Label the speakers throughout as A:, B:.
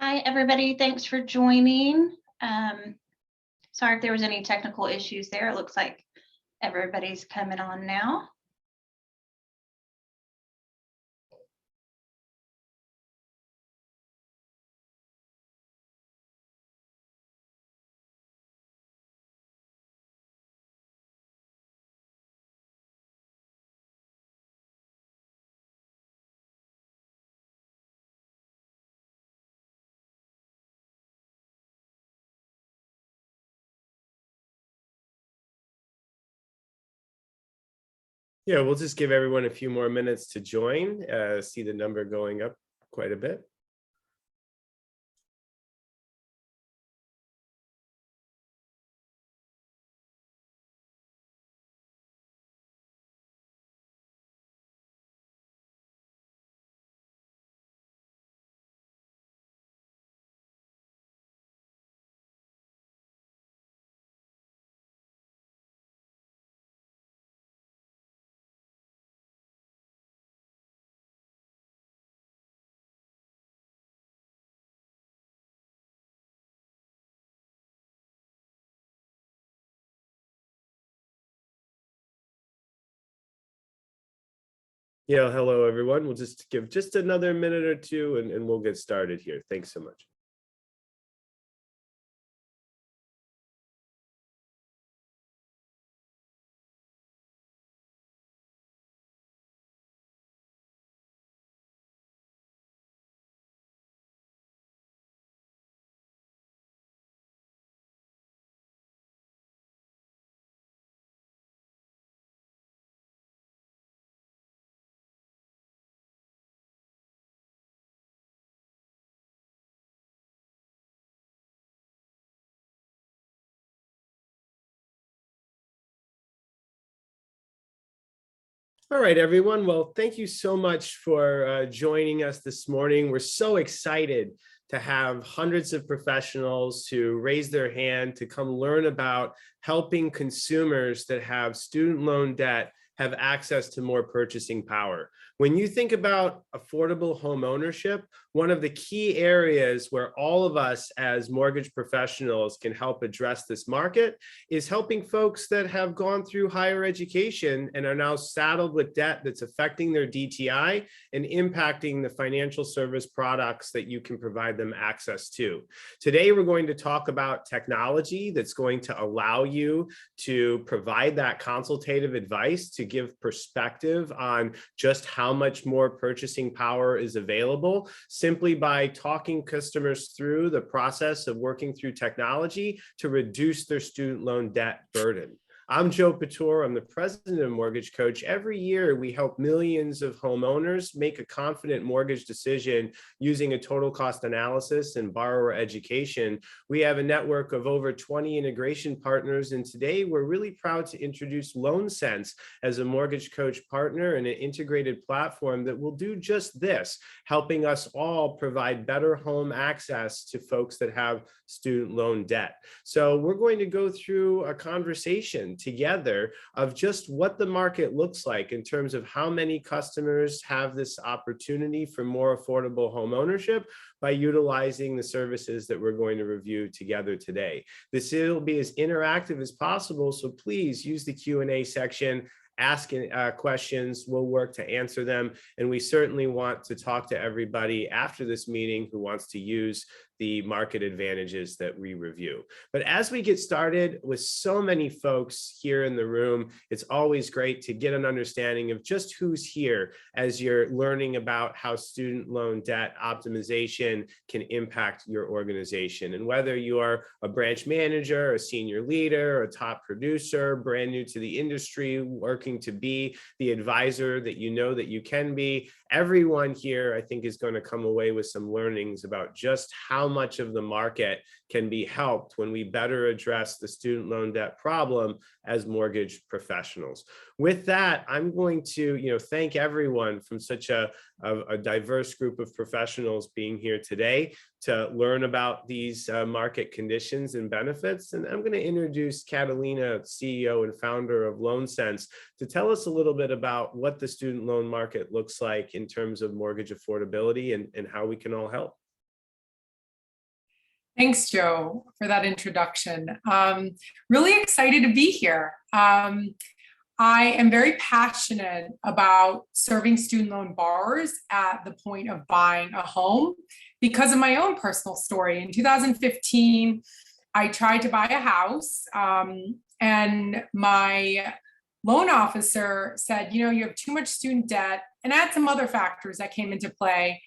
A: Hi, everybody. Thanks for joining. Um, Sorry if there was any technical issues there. It looks like everybody's coming on now.
B: Yeah, we'll just give everyone a few more minutes to join, see the number going up quite a bit. Yeah, hello everyone. We'll just give just another minute or two and we'll get started here. Thanks so much. All right, everyone. Well, thank you so much for joining us this morning. We're so excited to have hundreds of professionals who raise their hand to come learn about helping consumers that have student loan debt have access to more purchasing power. When you think about affordable home ownership, one of the key areas where all of us as mortgage professionals can help address this market is helping folks that have gone through higher education and are now saddled with debt that's affecting their DTI and impacting the financial service products that you can provide them access to. Today, we're going to talk about technology that's going to allow you to provide that consultative advice to give perspective on just how much more purchasing power is available simply by talking customers through the process of working through technology to reduce their student loan debt burden. I'm Joe Pator. I'm the president of Mortgage Coach. Every year, we help millions of homeowners make a confident mortgage decision using a total cost analysis and borrower education. We have a network of over 20 integration partners, and today we're really proud to introduce LoanSense as a Mortgage Coach partner and an integrated platform that will do just this, helping us all provide better home access to folks that have student loan debt. So we're going to go through a conversation together of just what the market looks like in terms of how many customers have this opportunity for more affordable home ownership by utilizing the services that we're going to review together today. This will be as interactive as possible, so please use the Q&A section. Ask questions, we'll work to answer them. And we certainly want to talk to everybody after this meeting who wants to use the market advantages that we review. But as we get started with so many folks here in the room, it's always great to get an understanding of just who's here as you're learning about how student loan debt optimization can impact your organization. And whether you are a branch manager, a senior leader, a top producer, brand new to the industry, working to be the advisor that you know that you can be, everyone here, I think, is going to come away with some learnings about just how much of the market can be helped when we better address the student loan debt problem as mortgage professionals. With that, I'm going to thank everyone from such a diverse group of professionals being here today to learn about these market conditions and benefits. And I'm going to introduce Catalina, CEO and founder of LoanSense, to tell us a little bit about what the student loan market looks like in terms of mortgage affordability and how we can all help.
C: Thanks, Joe, for that introduction. Really excited to be here. I am very passionate about serving student loan borrowers at the point of buying a home because of my own personal story. In 2015, I tried to buy a house, and my loan officer said, you have too much student debt, and I had some other factors that came into play.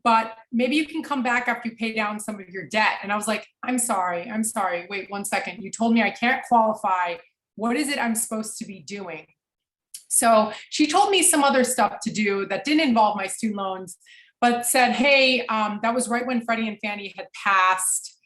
C: But maybe you can come back after you pay down some of your debt. And I was like, I'm sorry. Wait 1 second. You told me I can't qualify. What is it I'm supposed to be doing? So she told me some other stuff to do that didn't involve my student loans, but said, hey, that was right when Freddie and Fannie had passed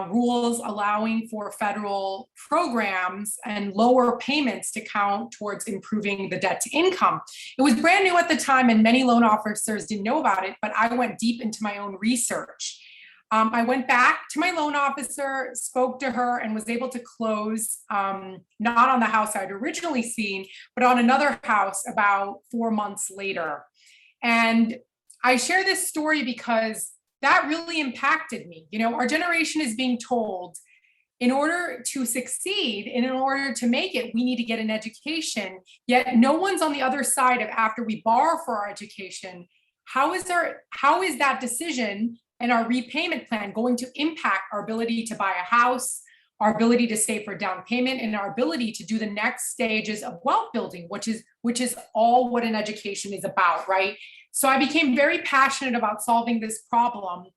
C: rules allowing for federal programs and lower payments to count towards improving the debt to income. It was brand new at the time and many loan officers didn't know about it, but I went deep into my own research. I went back to my loan officer, spoke to her, and was able to close, not on the house I'd originally seen, but on another house about 4 months later. And I share this story because that really impacted me. Our generation is being told in order to succeed and in order to make it, we need to get an education, yet no one's on the other side of after we borrow for our education. How is that decision and our repayment plan going to impact our ability to buy a house, our ability to save for down payment, and our ability to do the next stages of wealth building, which is all what an education is about, right? So I became very passionate about solving this problem,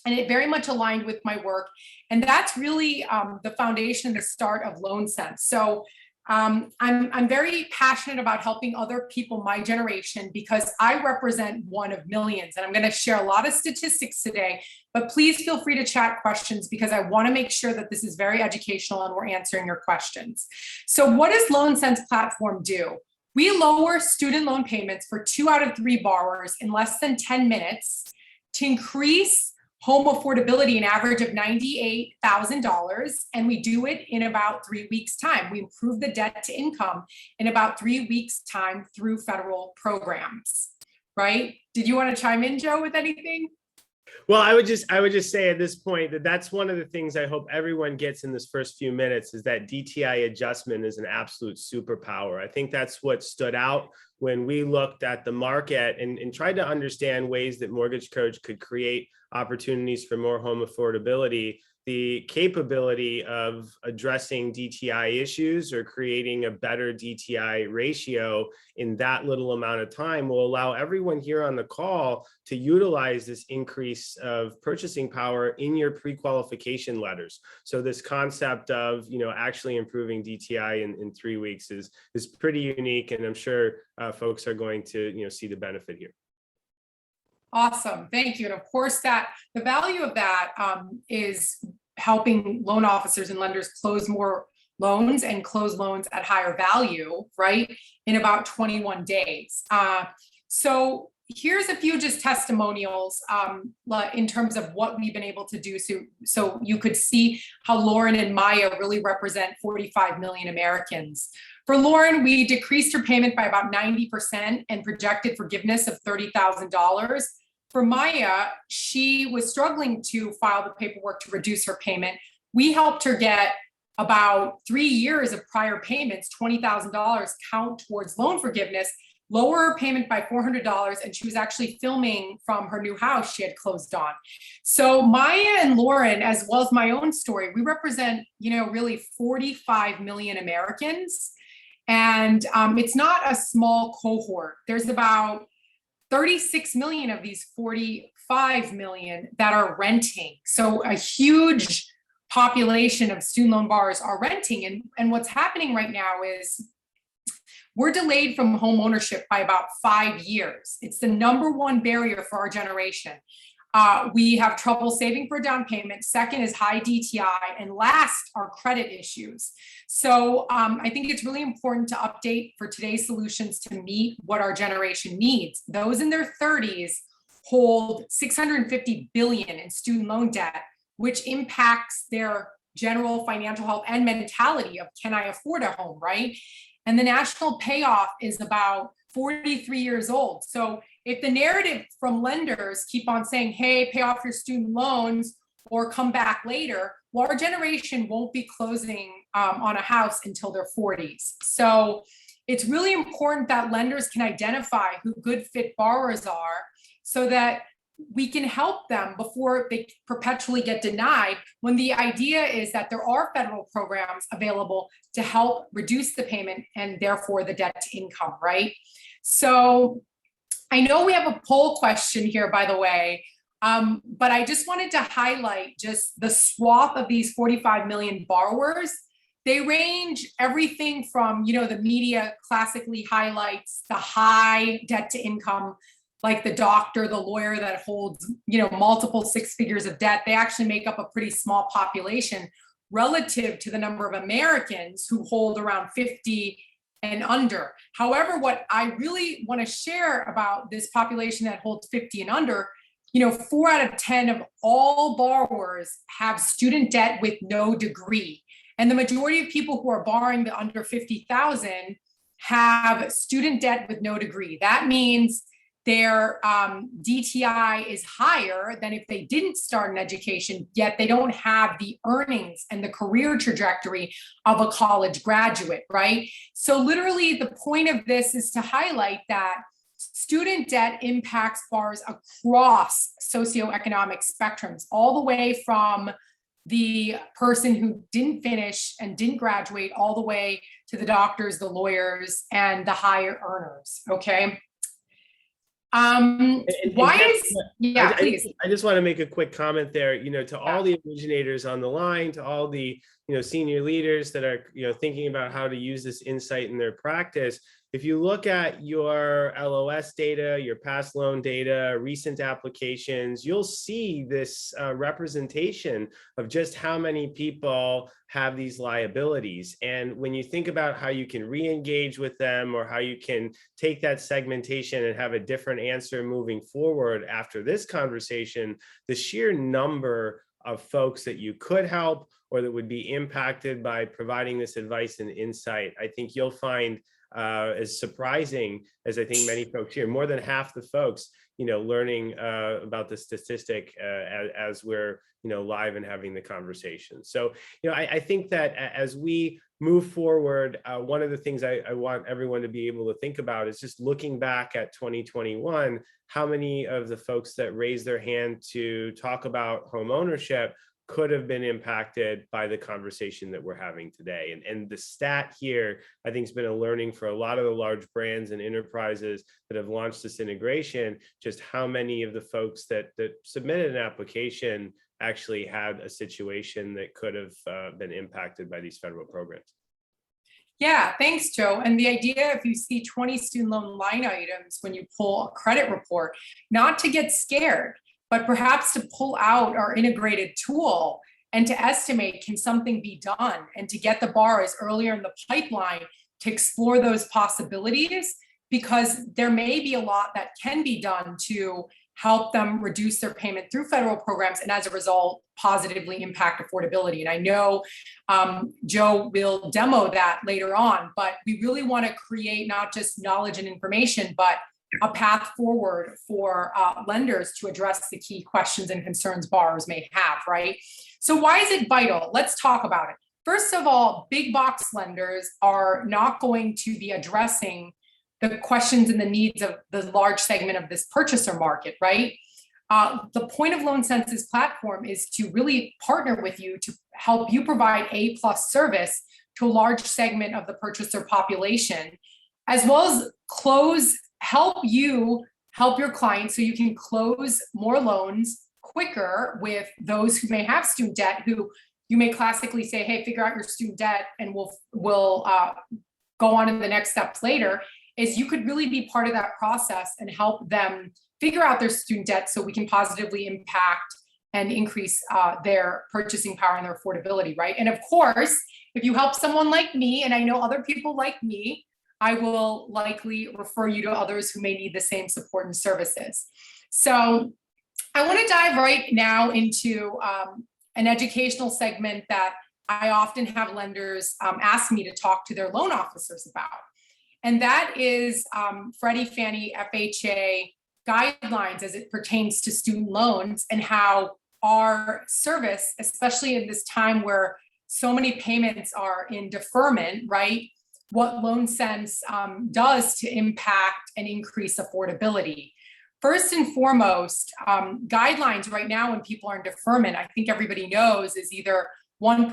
C: and it very much aligned with my work. And that's really the foundation, the start of LoanSense. So I'm very passionate about helping other people my generation because I represent one of millions. And I'm going to share a lot of statistics today, but please feel free to chat questions because I want to make sure that this is very educational and we're answering your questions. So what does LoanSense platform do? We lower student loan payments for 2 out of 3 borrowers in less than 10 minutes to increase home affordability, an average of $98,000, and we do it in about 3 weeks' time. We improve the debt to income in about 3 weeks' time through federal programs, right? Did you want to chime in, Joe, with anything?
B: Well, I would just say at this point that that's one of the things I hope everyone gets in this first few minutes is that DTI adjustment is an absolute superpower. I think that's what stood out when we looked at the market and tried to understand ways that Mortgage Coach could create opportunities for more home affordability. The capability of addressing DTI issues or creating a better DTI ratio in that little amount of time will allow everyone here on the call to utilize this increase of purchasing power in your pre-qualification letters. So this concept of actually improving DTI in 3 weeks is pretty unique, and I'm sure folks are going to see the benefit here.
C: Awesome, thank you. And of course, that the value of that is helping loan officers and lenders close more loans and close loans at higher value, right, in about 21 days. So here's a few just testimonials in terms of what we've been able to do. So you could see how Lauren and Maya really represent 45 million Americans. For Lauren, we decreased her payment by about 90% and projected forgiveness of $30,000. For Maya, she was struggling to file the paperwork to reduce her payment. We helped her get about 3 years of prior payments, $20,000 count towards loan forgiveness, lower her payment by $400, and she was actually filming from her new house she had closed on. So Maya and Lauren, as well as my own story, we represent, really 45 million Americans. And it's not a small cohort. There's about 36 million of these 45 million that are renting. So a huge population of student loan borrowers are renting. And what's happening right now is we're delayed from home ownership by about 5 years. It's the #1 barrier for our generation. We have trouble saving for a down payment. Second is high DTI, and last are credit issues. So I think it's really important to update for today's solutions to meet what our generation needs. Those in their 30s hold $650 billion in student loan debt, which impacts their general financial health and mentality of, can I afford a home, right? And the national payoff is about 43 years old. So if the narrative from lenders keep on saying, hey, pay off your student loans, or come back later, well, our generation won't be closing on a house until their 40s. So it's really important that lenders can identify who good fit borrowers are so that we can help them before they perpetually get denied, when the idea is that there are federal programs available to help reduce the payment and therefore the debt to income, right? So I know we have a poll question here, by the way, but I just wanted to highlight just the swath of these 45 million borrowers. They range everything from, the media classically highlights the high debt to income, like the doctor, the lawyer that holds, multiple six figures of debt. They actually make up a pretty small population relative to the number of Americans who hold around 50 and under. However, what I really want to share about this population that holds 50 and under, 4 out of 10 of all borrowers have student debt with no degree. And the majority of people who are borrowing the under 50,000 have student debt with no degree. That means their DTI is higher than if they didn't start an education, yet they don't have the earnings and the career trajectory of a college graduate, right? So literally the point of this is to highlight that student debt impacts borrowers across socioeconomic spectrums, all the way from the person who didn't finish and didn't graduate, all the way to the doctors, the lawyers, and the higher earners, okay? Please.
B: I just want to make a quick comment there, to all the originators on the line, to all the, senior leaders that are, thinking about how to use this insight in their practice. If you look at your LOS data, your past loan data, recent applications, you'll see this representation of just how many people have these liabilities. And when you think about how you can re-engage with them, or how you can take that segmentation and have a different answer moving forward after this conversation, the sheer number of folks that you could help or that would be impacted by providing this advice and insight, I think you'll find as surprising as I think many folks here. More than half the folks, learning about the statistic as we're, live and having the conversation. So, I think that as we move forward, one of the things I want everyone to be able to think about is just looking back at 2021, how many of the folks that raised their hand to talk about home ownership could have been impacted by the conversation that we're having today. And the stat here, I think, has been a learning for a lot of the large brands and enterprises that have launched this integration, just how many of the folks that submitted an application actually had a situation that could have been impacted by these federal programs.
C: Yeah, thanks, Joe. And the idea, if you see 20 student loan line items when you pull a credit report, not to get scared, but perhaps to pull out our integrated tool and to estimate, can something be done, and to get the borrowers earlier in the pipeline to explore those possibilities, because there may be a lot that can be done to help them reduce their payment through federal programs, and as a result, positively impact affordability. And I know Joe will demo that later on, but we really want to create not just knowledge and information, but a path forward for lenders to address the key questions and concerns borrowers may have, right? So why is it vital? Let's talk about it. First of all, big box lenders are not going to be addressing the questions and the needs of the large segment of this purchaser market, right? The point of Loan Sense's platform is to really partner with you to help you provide A+ service to a large segment of the purchaser population, as well as help your clients so you can close more loans quicker with those who may have student debt, who you may classically say, hey, figure out your student debt and we'll go on to the next steps later. Is you could really be part of that process and help them figure out their student debt so we can positively impact and increase their purchasing power and their affordability, right? And of course, if you help someone like me, and I know other people like me, I will likely refer you to others who may need the same support and services. So I want to dive right now into an educational segment that I often have lenders ask me to talk to their loan officers about. And that is Freddie, Fannie, FHA guidelines as it pertains to student loans, and how our service, especially in this time where so many payments are in deferment, right? What LoanSense does to impact and increase affordability. First and foremost, guidelines right now when people are in deferment, I think everybody knows, is either 1%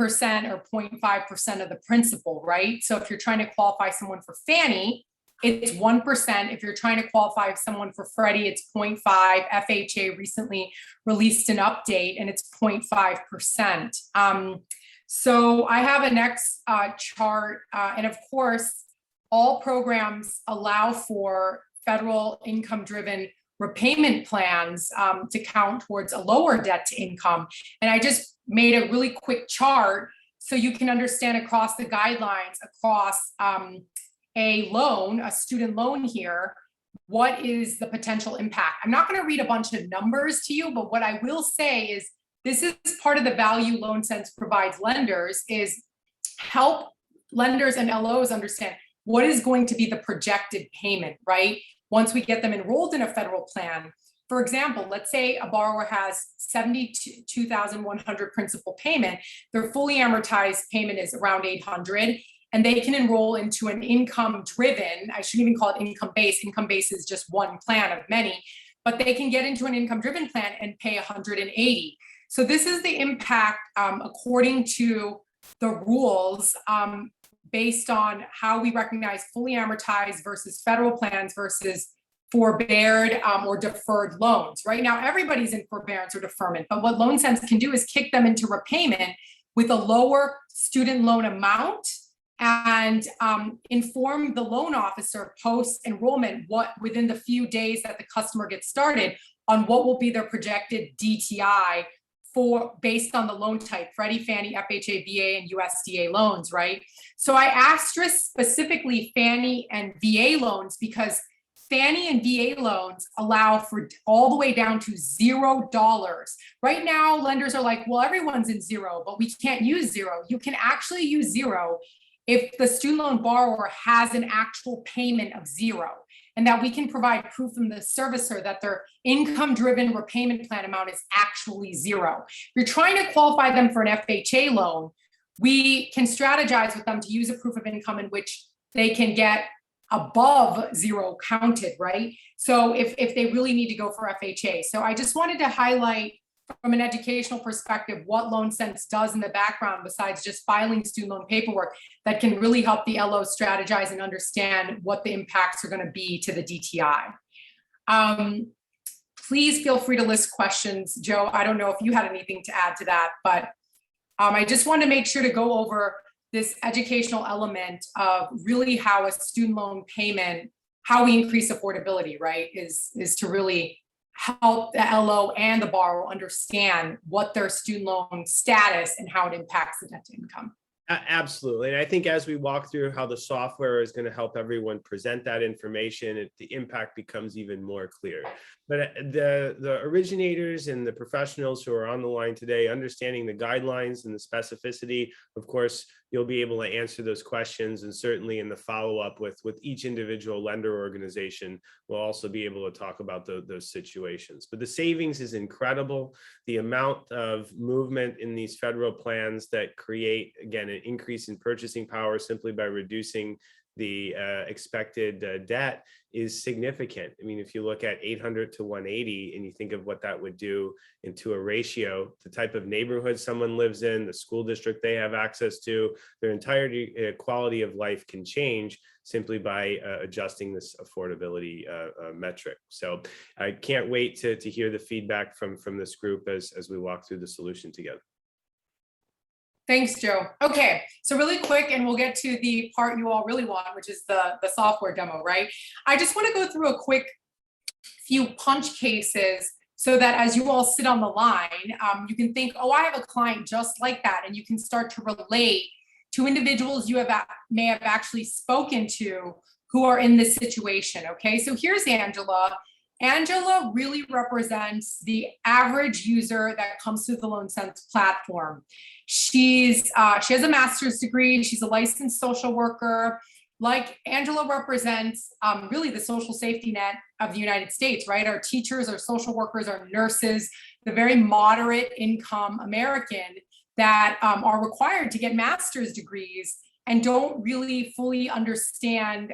C: or 0.5% of the principal, right? So if you're trying to qualify someone for Fannie, it's 1%. If you're trying to qualify someone for Freddie, it's 0.5. FHA recently released an update and it's 0.5%. So I have a next chart, and of course, all programs allow for federal income-driven repayment plans to count towards a lower debt to income. And I just made a really quick chart so you can understand across the guidelines, across a loan, a student loan here, what is the potential impact? I'm not going to read a bunch of numbers to you, but what I will say is this is part of the value LoanSense provides lenders, is help lenders and LOs understand what is going to be the projected payment, right? Once we get them enrolled in a federal plan. For example, let's say a borrower has $72,100 principal payment, their fully amortized payment is around $800, and they can enroll into an income-driven, I shouldn't even call it income-based, income-based is just one plan of many, but they can get into an income-driven plan and pay $180. So this is the impact according to the rules based on how we recognize fully amortized versus federal plans versus forbeared or deferred loans. Right now, everybody's in forbearance or deferment, but what LoanSense can do is kick them into repayment with a lower student loan amount and inform the loan officer post-enrollment within the few days that the customer gets started on what will be their projected DTI based on the loan type, Freddie, Fannie, FHA, VA, and USDA loans, right? So I asterisk specifically Fannie and VA loans because Fannie and VA loans allow for all the way down to $0. Right now, lenders are like, well, everyone's in zero, but we can't use zero. You can actually use zero if the student loan borrower has an actual payment of zero, and that we can provide proof from the servicer that their income-driven repayment plan amount is actually zero. If you're trying to qualify them for an FHA loan, we can strategize with them to use a proof of income in which they can get above zero counted, right? So if they really need to go for FHA. So I just wanted to highlight from an educational perspective what LoanSense does in the background besides just filing student loan paperwork that can really help the LO strategize and understand what the impacts are going to be to the DTI. Please feel free to list questions. Joe, I don't know if you had anything to add to that, but I just wanted to make sure to go over this educational element of really how a student loan payment, how we increase affordability, right, is to really help the LO and the borrower understand what their student loan status and how it impacts the debt to income.
B: Absolutely. And I think as we walk through how the software is going to help everyone present that information, the impact becomes even more clear. But the originators and the professionals who are on the line today, understanding the guidelines and the specificity, of course, you'll be able to answer those questions. And certainly in the follow-up with each individual lender organization, we'll also be able to talk about those situations. But the savings is incredible. The amount of movement in these federal plans that create, again, an increase in purchasing power simply by reducing the expected debt is significant. I mean, if you look at 800 to 180 and you think of what that would do into a ratio, the type of neighborhood someone lives in, the school district they have access to, their entire quality of life can change simply by adjusting this affordability metric. So I can't wait to hear the feedback from this group as we walk through the solution together.
C: Thanks, Joe. Okay, so really quick, and we'll get to the part you all really want, which is the software demo, right? I just want to go through a quick few punch cases so that as you all sit on the line, you can think, oh, I have a client just like that, and you can start to relate to individuals you may have actually spoken to who are in this situation, okay? So here's Angela. Angela really represents the average user that comes through the LoanSense platform. She has a master's degree. She's a licensed social worker, like Angela represents really the social safety net of the United States, right? Our teachers, our social workers, our nurses, the very moderate income American that are required to get master's degrees and don't really fully understand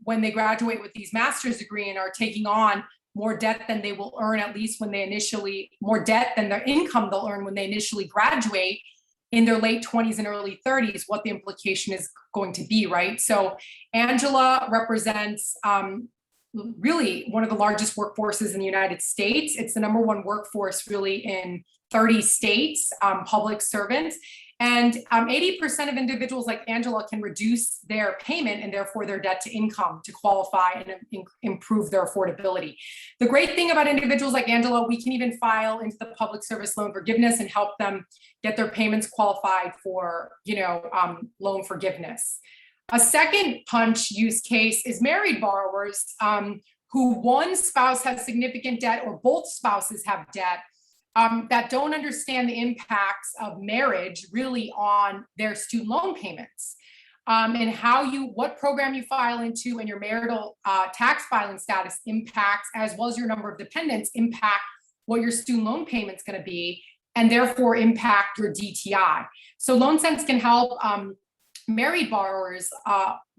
C: when they graduate with these master's degree and are taking on more debt than they will earn, at least when they initially, more debt than their income they'll earn when they initially graduate in their late 20s and early 30s, what the implication is going to be, right? So Angela represents really one of the largest workforces in the United States. It's the #1 workforce really in 30 states, public servants. And 80% of individuals like Angela can reduce their payment and therefore their debt to income to qualify and improve their affordability. The great thing about individuals like Angela, we can even file into the public service loan forgiveness and help them get their payments qualified for, loan forgiveness. A second punch use case is married borrowers who one spouse has significant debt or both spouses have debt. That don't understand the impacts of marriage really on their student loan payments, and what program you file into and your marital tax filing status impacts, as well as your number of dependents, impact what your student loan payment's going to be, and therefore impact your DTI. So LoanSense can help married borrowers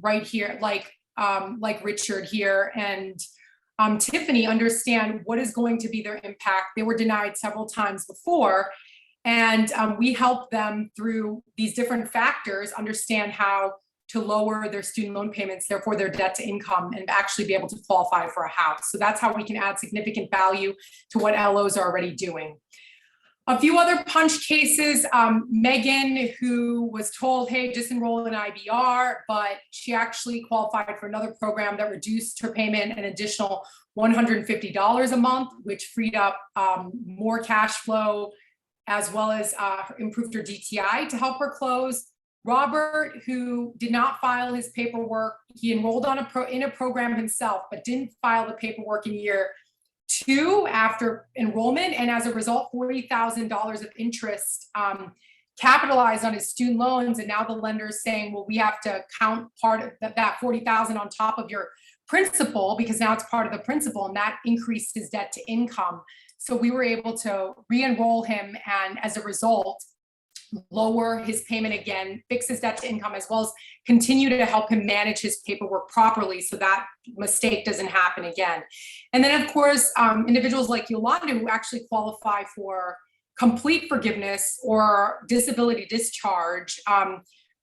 C: right here, like Richard here and Tiffany, understand what is going to be their impact. They were denied several times before, and we help them through these different factors understand how to lower their student loan payments, therefore their debt to income, and actually be able to qualify for a house. So that's how we can add significant value to what LOs are already doing. A few other punch cases, Megan, who was told, hey, just enroll in IBR, but she actually qualified for another program that reduced her payment an additional $150 a month, which freed up more cash flow, as well as improved her DTI to help her close. Robert, who did not file his paperwork, he enrolled in a program himself, but didn't file the paperwork in year 2 after enrollment, and as a result, $40,000 of interest capitalized on his student loans. And now the lender's saying, well, we have to count part of that $40,000 on top of your principal, because now it's part of the principal, and that increased his debt to income. So we were able to re-enroll him, and as a result, lower his payment again, fix his debt to income, as well as continue to help him manage his paperwork properly so that mistake doesn't happen again. And then, of course, individuals like Yolanda, who actually qualify for complete forgiveness or disability discharge,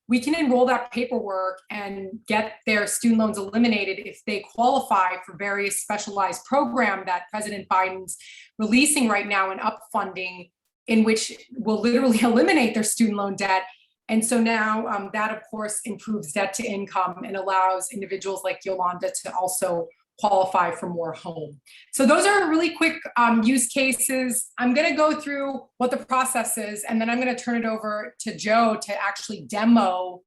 C: we can enroll that paperwork and get their student loans eliminated if they qualify for various specialized program that President Biden's releasing right now in upfunding, in which will literally eliminate their student loan debt. And so now that, of course, improves debt to income and allows individuals like Yolanda to also qualify for more home. So those are really quick use cases. I'm going to go through what the process is, and then I'm going to turn it over to Joe to actually demo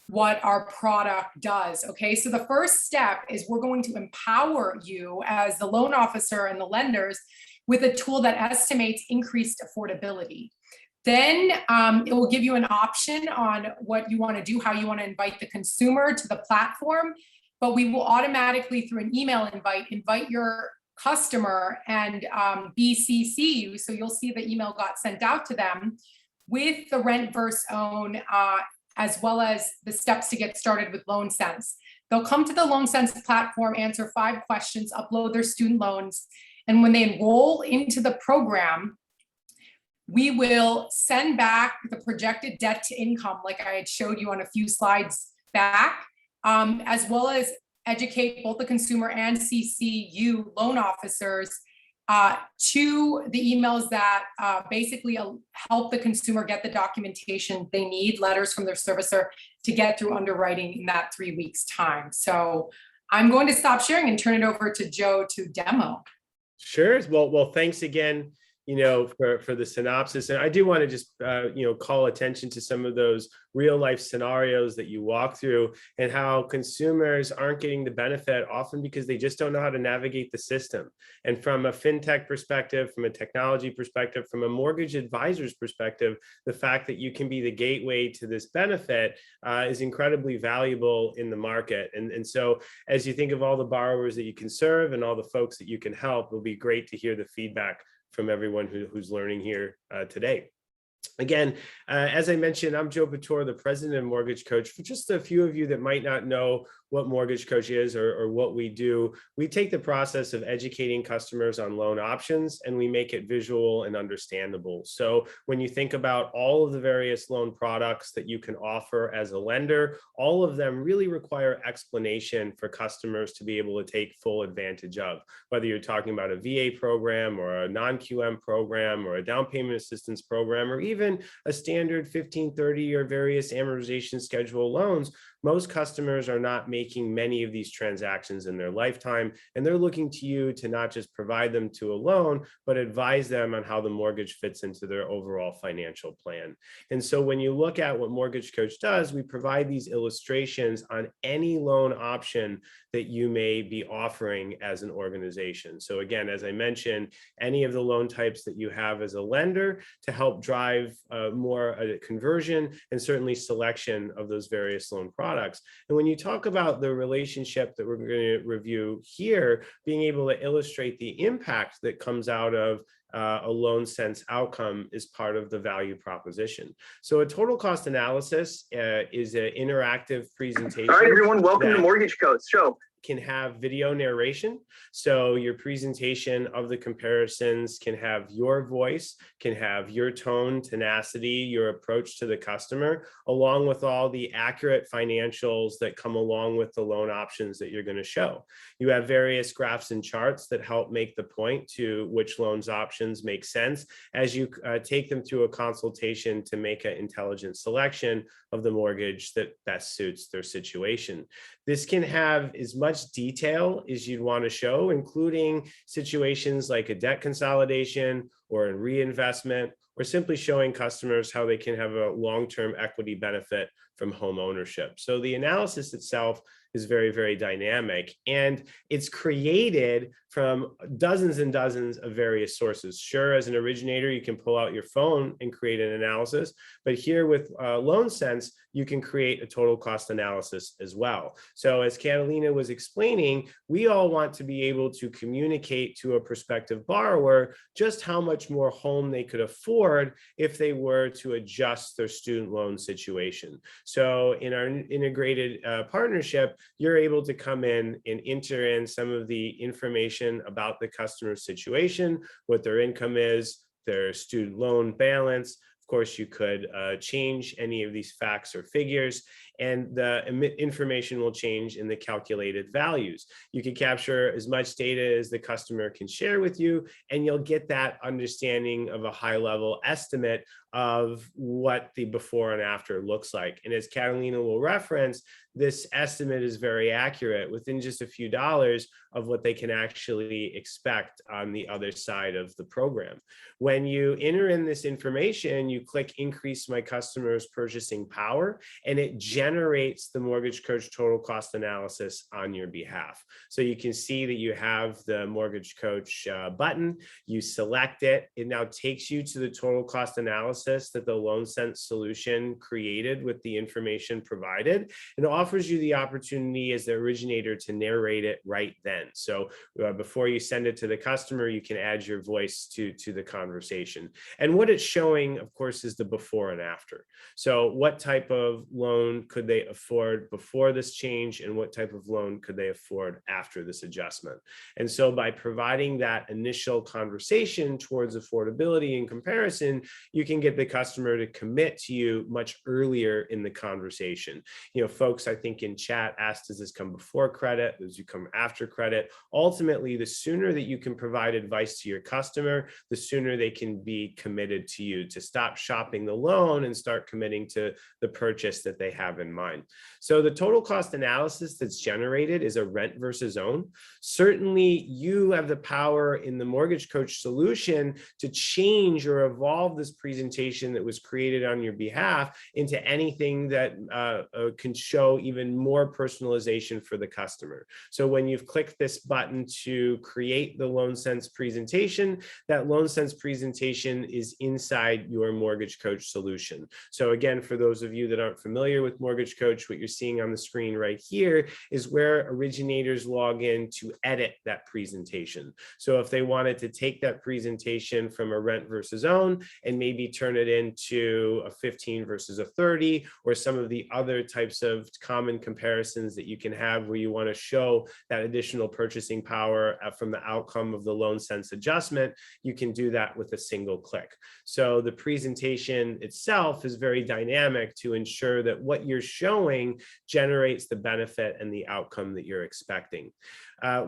C: what our product does. Okay, so the first step is we're going to empower you as the loan officer and the lenders with a tool that estimates increased affordability. Then it will give you an option on what you want to do, how you want to invite the consumer to the platform, but we will automatically, through an email invite your customer and BCC you, so you'll see the email got sent out to them with the rent versus own, as well as the steps to get started with LoanSense. They'll come to the LoanSense platform, answer 5 questions, upload their student loans, and when they enroll into the program, we will send back the projected debt to income, like I had showed you on a few slides back, as well as educate both the consumer and CCU loan officers to the emails that basically help the consumer get the documentation they need, letters from their servicer, to get through underwriting in that 3 weeks time. So I'm going to stop sharing and turn it over to Joe to demo.
B: Sure. Well, thanks again, for the synopsis. And I do want to just, call attention to some of those real life scenarios that you walk through and how consumers aren't getting the benefit often because they just don't know how to navigate the system. And from a fintech perspective, from a technology perspective, from a mortgage advisor's perspective, the fact that you can be the gateway to this benefit is incredibly valuable in the market. And so as you think of all the borrowers that you can serve and all the folks that you can help, it'll be great to hear the feedback from everyone who's learning here today. Again, as I mentioned, I'm Joe Pator, the president of Mortgage Coach. For just a few of you that might not know what Mortgage Coach is or what we do, we take the process of educating customers on loan options and we make it visual and understandable. So when you think about all of the various loan products that you can offer as a lender, all of them really require explanation for customers to be able to take full advantage of, whether you're talking about a VA program or a non-QM program or a down payment assistance program, or even a standard 15/30 or various amortization schedule loans. Most customers are not making many of these transactions in their lifetime, and they're looking to you to not just provide them to a loan, but advise them on how the mortgage fits into their overall financial plan. And so when you look at what Mortgage Coach does, we provide these illustrations on any loan option that you may be offering as an organization. So again, as I mentioned, any of the loan types that you have as a lender to help drive more conversion and certainly selection of those various loan products. And when you talk about the relationship that we're going to review here, being able to illustrate the impact that comes out of a loan sense outcome is part of the value proposition. So a total cost analysis is an interactive presentation.
D: All right, everyone, welcome to Mortgage Coach.
B: Can have video narration. So your presentation of the comparisons can have your voice, can have your tone, tenacity, your approach to the customer, along with all the accurate financials that come along with the loan options that you're going to show. You have various graphs and charts that help make the point to which loans options make sense as you take them through a consultation to make an intelligent selection of the mortgage that best suits their situation. This can have as much detail as you'd want to show, including situations like a debt consolidation or a reinvestment, or simply showing customers how they can have a long-term equity benefit from home ownership. So the analysis itself is very, very dynamic, and it's created from dozens and dozens of various sources. Sure, as an originator, you can pull out your phone and create an analysis, but here with LoanSense, you can create a total cost analysis as well. So as Catalina was explaining, we all want to be able to communicate to a prospective borrower just how much more home they could afford if they were to adjust their student loan situation. So in our integrated partnership, you're able to come in and enter in some of the information about the customer's situation, what their income is, their student loan balance. Of course, you could change any of these facts or figures, and the information will change in the calculated values. You can capture as much data as the customer can share with you, and you'll get that understanding of a high-level estimate of what the before and after looks like. And as Catalina will reference, this estimate is very accurate, within just a few dollars of what they can actually expect on the other side of the program. When you enter in this information, you click increase my customer's purchasing power, and it generates the Mortgage Coach total cost analysis on your behalf. So you can see that you have the Mortgage Coach button, you select it, it now takes you to the total cost analysis that the LoanSense solution created with the information provided, and offers you the opportunity as the originator to narrate it right then. So before you send it to the customer, you can add your voice to the conversation. And what it's showing, of course, is the before and after. So what type of loan could they afford before this change, and what type of loan could they afford after this adjustment? And so by providing that initial conversation towards affordability and comparison, you can get the customer to commit to you much earlier in the conversation. You know, folks I think in chat asked, does this come before credit? Does it come after credit? Ultimately, the sooner that you can provide advice to your customer, the sooner they can be committed to you, to stop shopping the loan and start committing to the purchase that they have in mind. So the total cost analysis that's generated is a rent versus own. Certainly, you have the power in the Mortgage Coach solution to change or evolve this presentation that was created on your behalf into anything that can show even more personalization for the customer. So when you've clicked this button to create the LoanSense presentation, that LoanSense presentation is inside your Mortgage Coach solution. So again, for those of you that aren't familiar with Mortgage Coach, what you're seeing on the screen right here is where originators log in to edit that presentation. So if they wanted to take that presentation from a rent versus own and maybe turn it into a 15 versus a 30, or some of the other types of common comparisons that you can have where you want to show that additional purchasing power from the outcome of the LoanSense adjustment, you can do that with a single click. So the presentation itself is very dynamic to ensure that what you're showing generates the benefit and the outcome that you're expecting.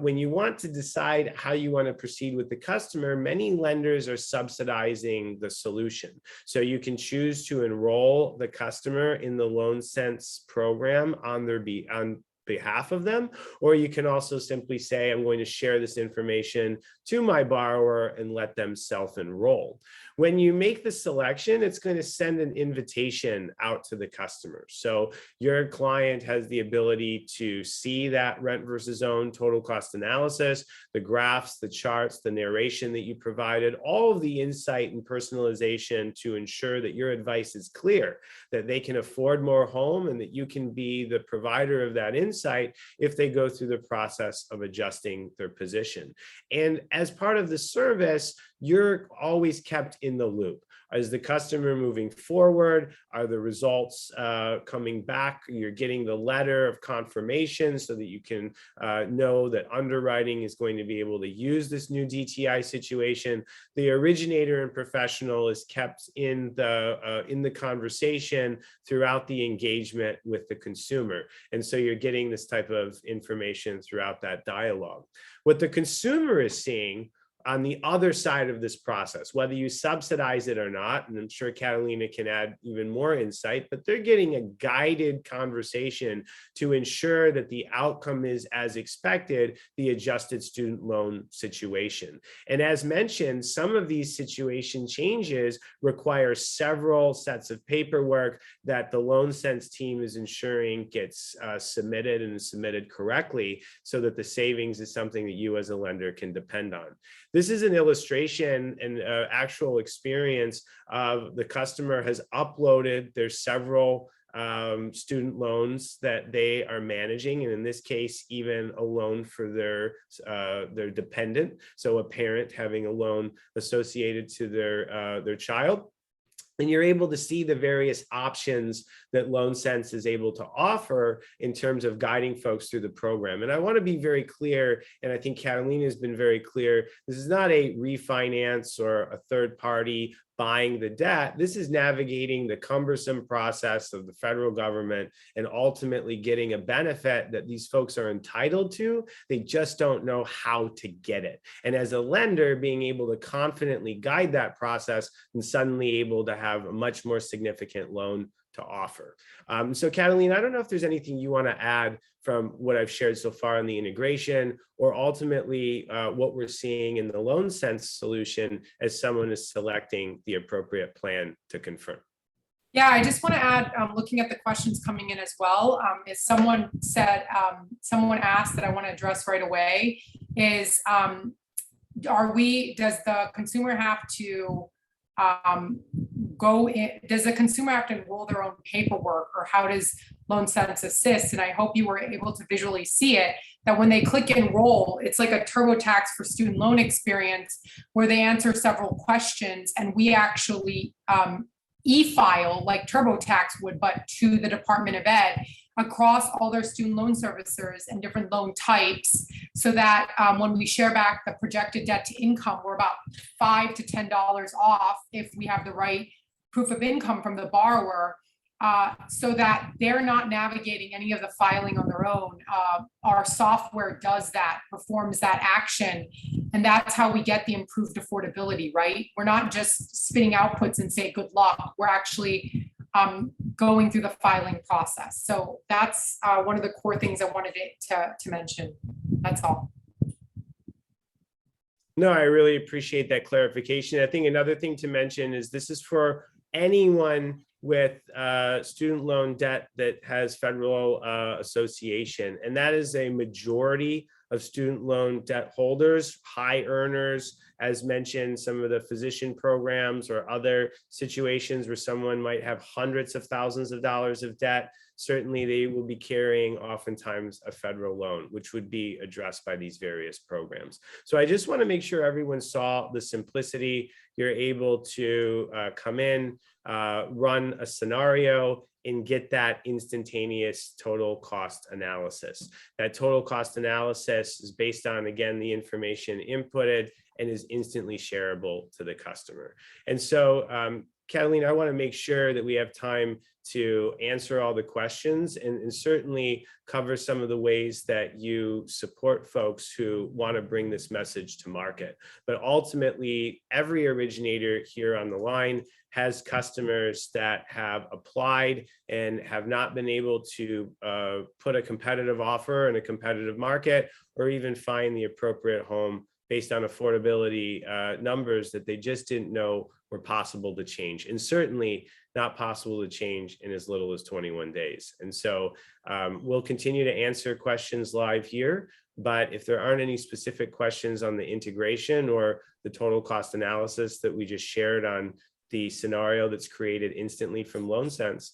B: When you want to decide how you want to proceed with the customer, many lenders are subsidizing the solution. So you can choose to enroll the customer in the LoanSense program on behalf of them, or you can also simply say, I'm going to share this information to my borrower and let them self-enroll. When you make the selection, it's going to send an invitation out to the customer. So your client has the ability to see that rent versus own total cost analysis, the graphs, the charts, the narration that you provided, all of the insight and personalization to ensure that your advice is clear, that they can afford more home and that you can be the provider of that insight if they go through the process of adjusting their position. And as part of the service, you're always kept in the loop. Is the customer moving forward? Are the results coming back? You're getting the letter of confirmation so that you can know that underwriting is going to be able to use this new DTI situation. The originator and professional is kept in the conversation throughout the engagement with the consumer. And so you're getting this type of information throughout that dialogue. What the consumer is seeing on the other side of this process, whether you subsidize it or not, and I'm sure Catalina can add even more insight, but they're getting a guided conversation to ensure that the outcome is as expected, the adjusted student loan situation. And as mentioned, some of these situation changes require several sets of paperwork that the LoanSense team is ensuring gets submitted and submitted correctly so that the savings is something that you as a lender can depend on. This is an illustration and actual experience of the customer has uploaded their several student loans that they are managing, and in this case, even a loan for their dependent. So a parent having a loan associated to their child. And you're able to see the various options that LoanSense is able to offer in terms of guiding folks through the program. And I want to be very clear, and I think Catalina has been very clear, this is not a refinance or a third party buying the debt. This is navigating the cumbersome process of the federal government and ultimately getting a benefit that these folks are entitled to. They just don't know how to get it. And as a lender, being able to confidently guide that process and suddenly able to have a much more significant loan to offer. So Catalina, I don't know if there's anything you want to add from what I've shared so far on the integration, or ultimately what we're seeing in the LoanSense solution as someone is selecting the appropriate plan to confirm.
C: Yeah, I just want to add, looking at the questions coming in as well, as someone said, someone asked that I want to address right away is, does the consumer have to does the consumer have to enroll their own paperwork, or how does LoanSense assist? And I hope you were able to visually see it, that when they click enroll, it's like a TurboTax for student loan experience where they answer several questions and we actually e-file like TurboTax would, but to the Department of Ed across all their student loan servicers and different loan types, so that when we share back the projected debt to income, we're about $5 to $10 off if we have the right proof of income from the borrower. so that they're not navigating any of the filing on their own. Our software does that, performs that action, and that's how we get the improved affordability, right? We're not just spitting outputs and say good luck. We're actually going through the filing process. So that's one of the core things I wanted to mention. That's all.
B: No, I really appreciate that clarification. I think another thing to mention is this is for anyone with student loan debt that has federal association, and that is a majority of student loan debt holders, high earners, as mentioned, some of the physician programs or other situations where someone might have hundreds of thousands of dollars of debt. Certainly they will be carrying oftentimes a federal loan, which would be addressed by these various programs. So I just want to make sure everyone saw the simplicity. You're able to come in, run a scenario, and get that instantaneous total cost analysis. That total cost analysis is based on, again, the information inputted and is instantly shareable to the customer. And so, Catalina, I want to make sure that we have time to answer all the questions and certainly cover some of the ways that you support folks who want to bring this message to market. But ultimately, every originator here on the line has customers that have applied and have not been able to put a competitive offer in a competitive market or even find the appropriate home based on affordability numbers that they just didn't know were possible to change, and certainly not possible to change in as little as 21 days. And so we'll continue to answer questions live here, but if there aren't any specific questions on the integration or the total cost analysis that we just shared on the scenario that's created instantly from LoanSense,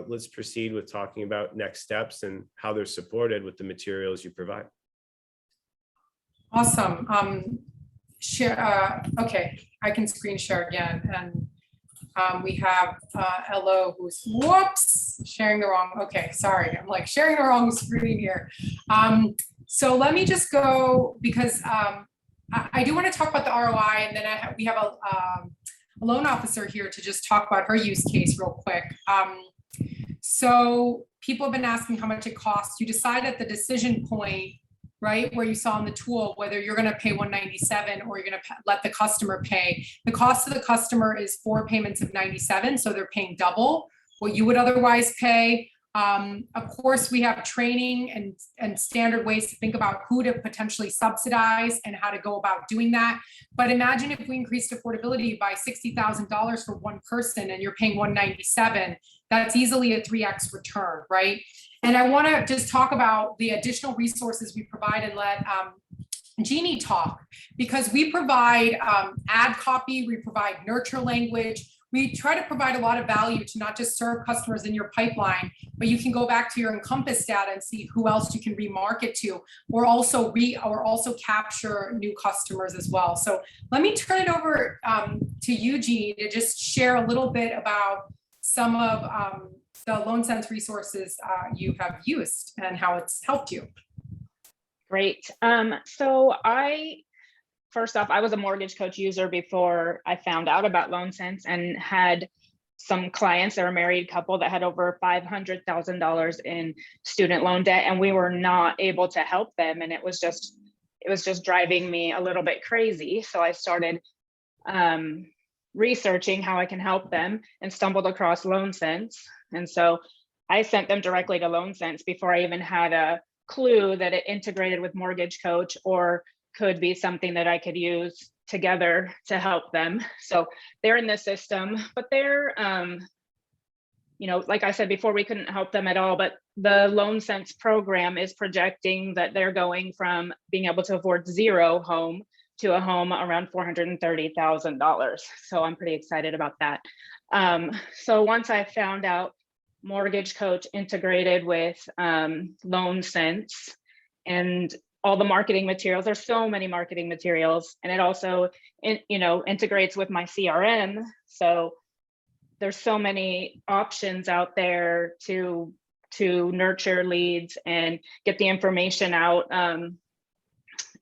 B: let's proceed with talking about next steps and how they're supported with the materials you provide.
C: Awesome. Share. Okay, I can screen share again, and we have Elo who's whoops sharing the wrong. Okay, sorry, I'm like sharing the wrong screen here. So let me just go because I do want to talk about the ROI, and then we have a loan officer here to just talk about her use case real quick. So people have been asking how much it costs. You decide at the decision point, right, where you saw in the tool, whether you're going to pay $197 or you're going to let the customer pay. The cost of the customer is 4 payments of $97, so they're paying double what you would otherwise pay. Of course, we have training and standard ways to think about who to potentially subsidize and how to go about doing that. But imagine if we increased affordability by $60,000 for one person and you're paying $197, that's easily a 3x return, right? And I want to just talk about the additional resources we provide and let Jeannie talk, because we provide ad copy, we provide nurture language. We try to provide a lot of value to not just serve customers in your pipeline, but you can go back to your Encompass data and see who else you can remarket to, or also capture new customers as well. So let me turn it over to you, Jeannie, to just share a little bit about some of the LoanSense resources you have used and how it's helped you.
E: Great. First off, I was a Mortgage Coach user before I found out about LoanSense, and had some clients that were a married couple that had over $500,000 in student loan debt, and we were not able to help them. And it was just driving me a little bit crazy. So I started researching how I can help them and stumbled across LoanSense. And so I sent them directly to LoanSense before I even had a clue that it integrated with Mortgage Coach or could be something that I could use together to help them. So they're in the system, but they're, like I said before, we couldn't help them at all, but the LoanSense program is projecting that they're going from being able to afford zero home to a home around $430,000. So I'm pretty excited about that. So once I found out Mortgage Coach integrated with LoanSense and all the marketing materials, there's so many marketing materials, and it also integrates with my CRM. So there's so many options out there to nurture leads and get the information out.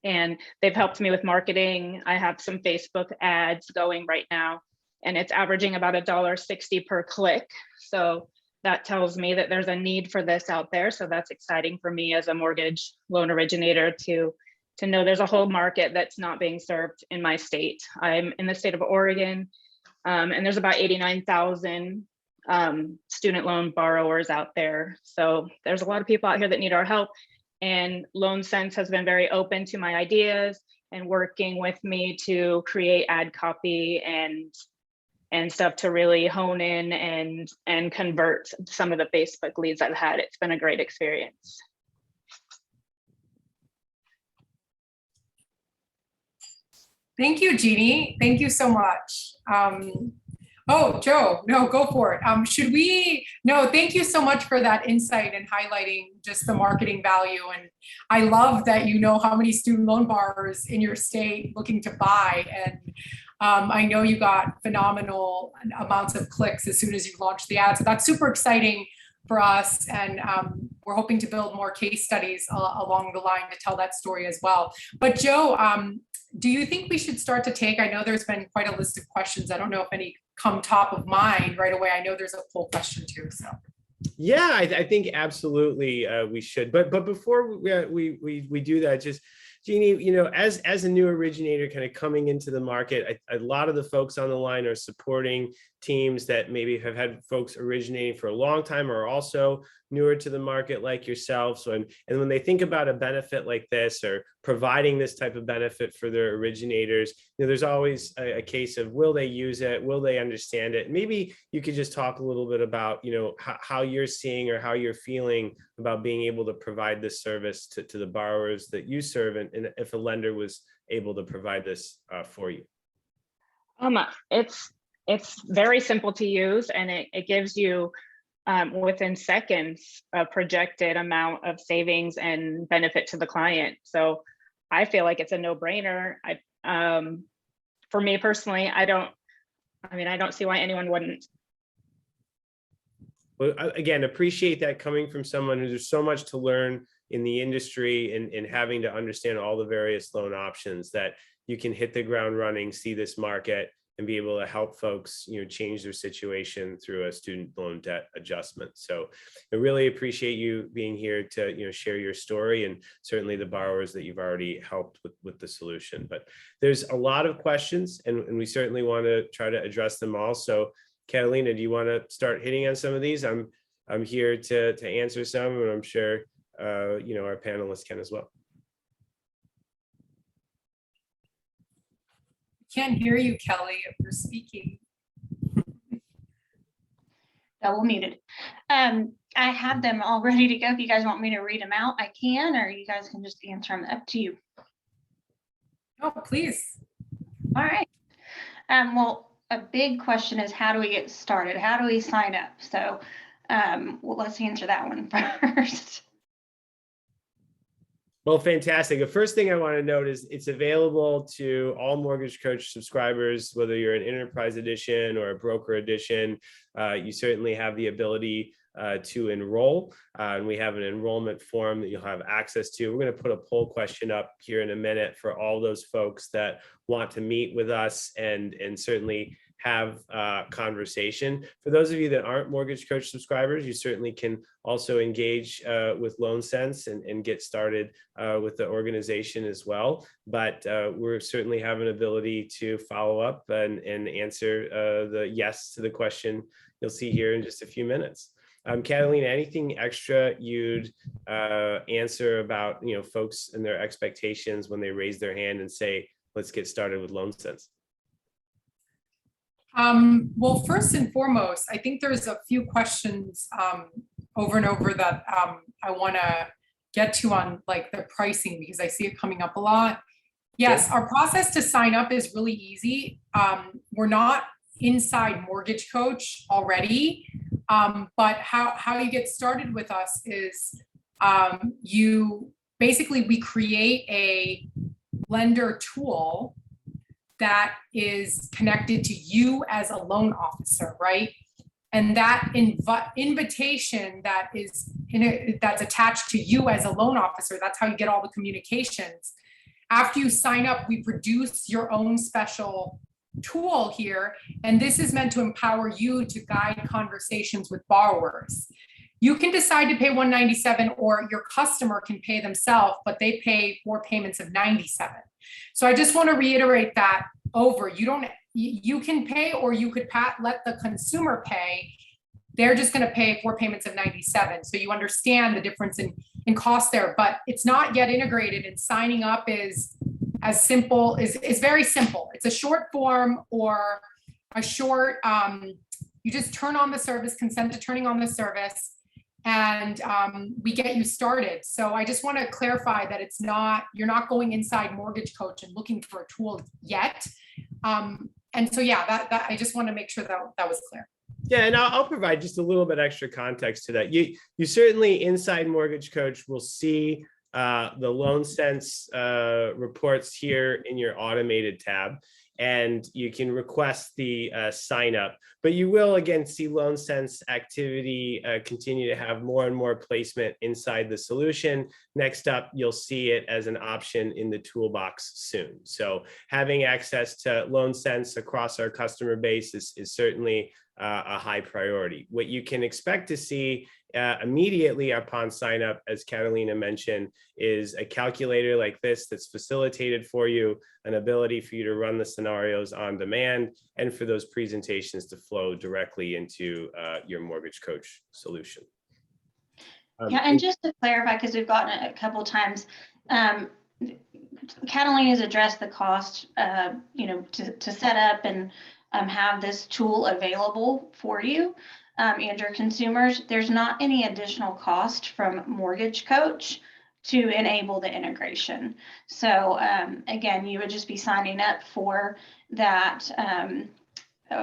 E: And they've helped me with marketing. I have some Facebook ads going right now, and it's averaging about $1.60 per click. So that tells me that there's a need for this out there. So that's exciting for me as a mortgage loan originator to know there's a whole market that's not being served in my state. I'm in the state of Oregon, and there's about 89,000 student loan borrowers out there. So there's a lot of people out here that need our help. And LoanSense has been very open to my ideas and working with me to create ad copy and stuff to really hone in and convert some of the Facebook leads I've had. It's been a great experience.
C: Thank you, Jeannie. Thank you so much. Oh, Joe, no, go for it. No, thank you so much for that insight and highlighting just the marketing value. And I love that you know how many student loan borrowers in your state looking to buy. And I know you got phenomenal amounts of clicks as soon as you launched the ad. So that's super exciting for us. And we're hoping to build more case studies along the line to tell that story as well. But Joe, do you think we should start to take, I know there's been quite a list of questions. I don't know if any come top of mind right away. I know there's a poll question too, so.
B: Yeah, I think absolutely we should. But before we do that, just Jeannie, as a new originator kind of coming into the market, a lot of the folks on the line are supporting teams that maybe have had folks originating for a long time or are also newer to the market like yourself. So, and when they think about a benefit like this or providing this type of benefit for their originators, there's always a case of, will they use it? Will they understand it? Maybe you could just talk a little bit about, how you're seeing or how you're feeling about being able to provide this service to the borrowers that you serve, and if a lender was able to provide this for you.
E: It's very simple to use, and it gives you within seconds a projected amount of savings and benefit to the client. So I feel like it's a no-brainer. For me personally, I don't see why anyone wouldn't.
B: Well, again, appreciate that coming from someone who there's so much to learn in the industry and having to understand all the various loan options, that you can hit the ground running, see this market, and be able to help folks, change their situation through a student loan debt adjustment. So I really appreciate you being here to, share your story, and certainly the borrowers that you've already helped with the solution. But there's a lot of questions, and we certainly want to try to address them all. So Catalina, do you want to start hitting on some of these? I'm here to answer some, and I'm sure our panelists can as well.
C: Can't hear you, Kelly, if you're speaking.
A: Double muted. I have them all ready to go. If you guys want me to read them out, I can, or you guys can just answer them. Up to you.
C: Oh, please.
A: All right. Well, a big question is, how do we get started? How do we sign up? So well, let's answer that one first.
B: Well, fantastic. The first thing I want to note is it's available to all Mortgage Coach subscribers, whether you're an Enterprise Edition or a Broker Edition. You certainly have the ability to enroll, and we have an enrollment form that you'll have access to. We're going to put a poll question up here in a minute for all those folks that want to meet with us and certainly have a conversation. For those of you that aren't Mortgage Coach subscribers, you certainly can also engage with LoanSense and get started with the organization as well. But we're certainly have an ability to follow up and answer the yes to the question you'll see here in just a few minutes. Catalina, anything extra you'd answer about folks and their expectations when they raise their hand and say, let's get started with LoanSense?
C: Well, first and foremost, I think there's a few questions over and over that I want to get to on like the pricing, because I see it coming up a lot. Yes, our process to sign up is really easy. We're not inside Mortgage Coach already, but how you get started with us is we create a lender tool that is connected to you as a loan officer, right? And that invitation that's attached to you as a loan officer, that's how you get all the communications. After you sign up, we produce your own special tool here, and this is meant to empower you to guide conversations with borrowers. You can decide to pay $197, or your customer can pay themselves, but they pay 4 payments of $97. So I just want to reiterate that over. You can pay, or you could let the consumer pay. They're just going to pay 4 payments of $97. So you understand the difference in cost there, but it's not yet integrated, and signing up is very simple. It's a short form, or a short, you just turn on the service, consent to turning on the service, and we get you started. So I just want to clarify that you're not going inside Mortgage Coach and looking for a tool yet. And so, yeah, that I just want to make sure that was clear.
B: Yeah, and I'll provide just a little bit extra context to that. You certainly inside Mortgage Coach will see the LoanSense reports here in your automated tab, and you can request the sign up. But you will again see LoanSense activity continue to have more and more placement inside the solution. Next up, you'll see it as an option in the toolbox soon. So having access to LoanSense across our customer base is certainly a high priority. What you can expect to see immediately upon sign up, as Catalina mentioned, is a calculator like this that's facilitated for you, an ability for you to run the scenarios on demand, and for those presentations to flow directly into your Mortgage Coach solution.
A: Yeah, and just to clarify, because we've gotten it a couple times, Catalina's addressed the cost, to set up and have this tool available for you and your consumers. There's not any additional cost from Mortgage Coach to enable the integration. So again, you would just be signing up for that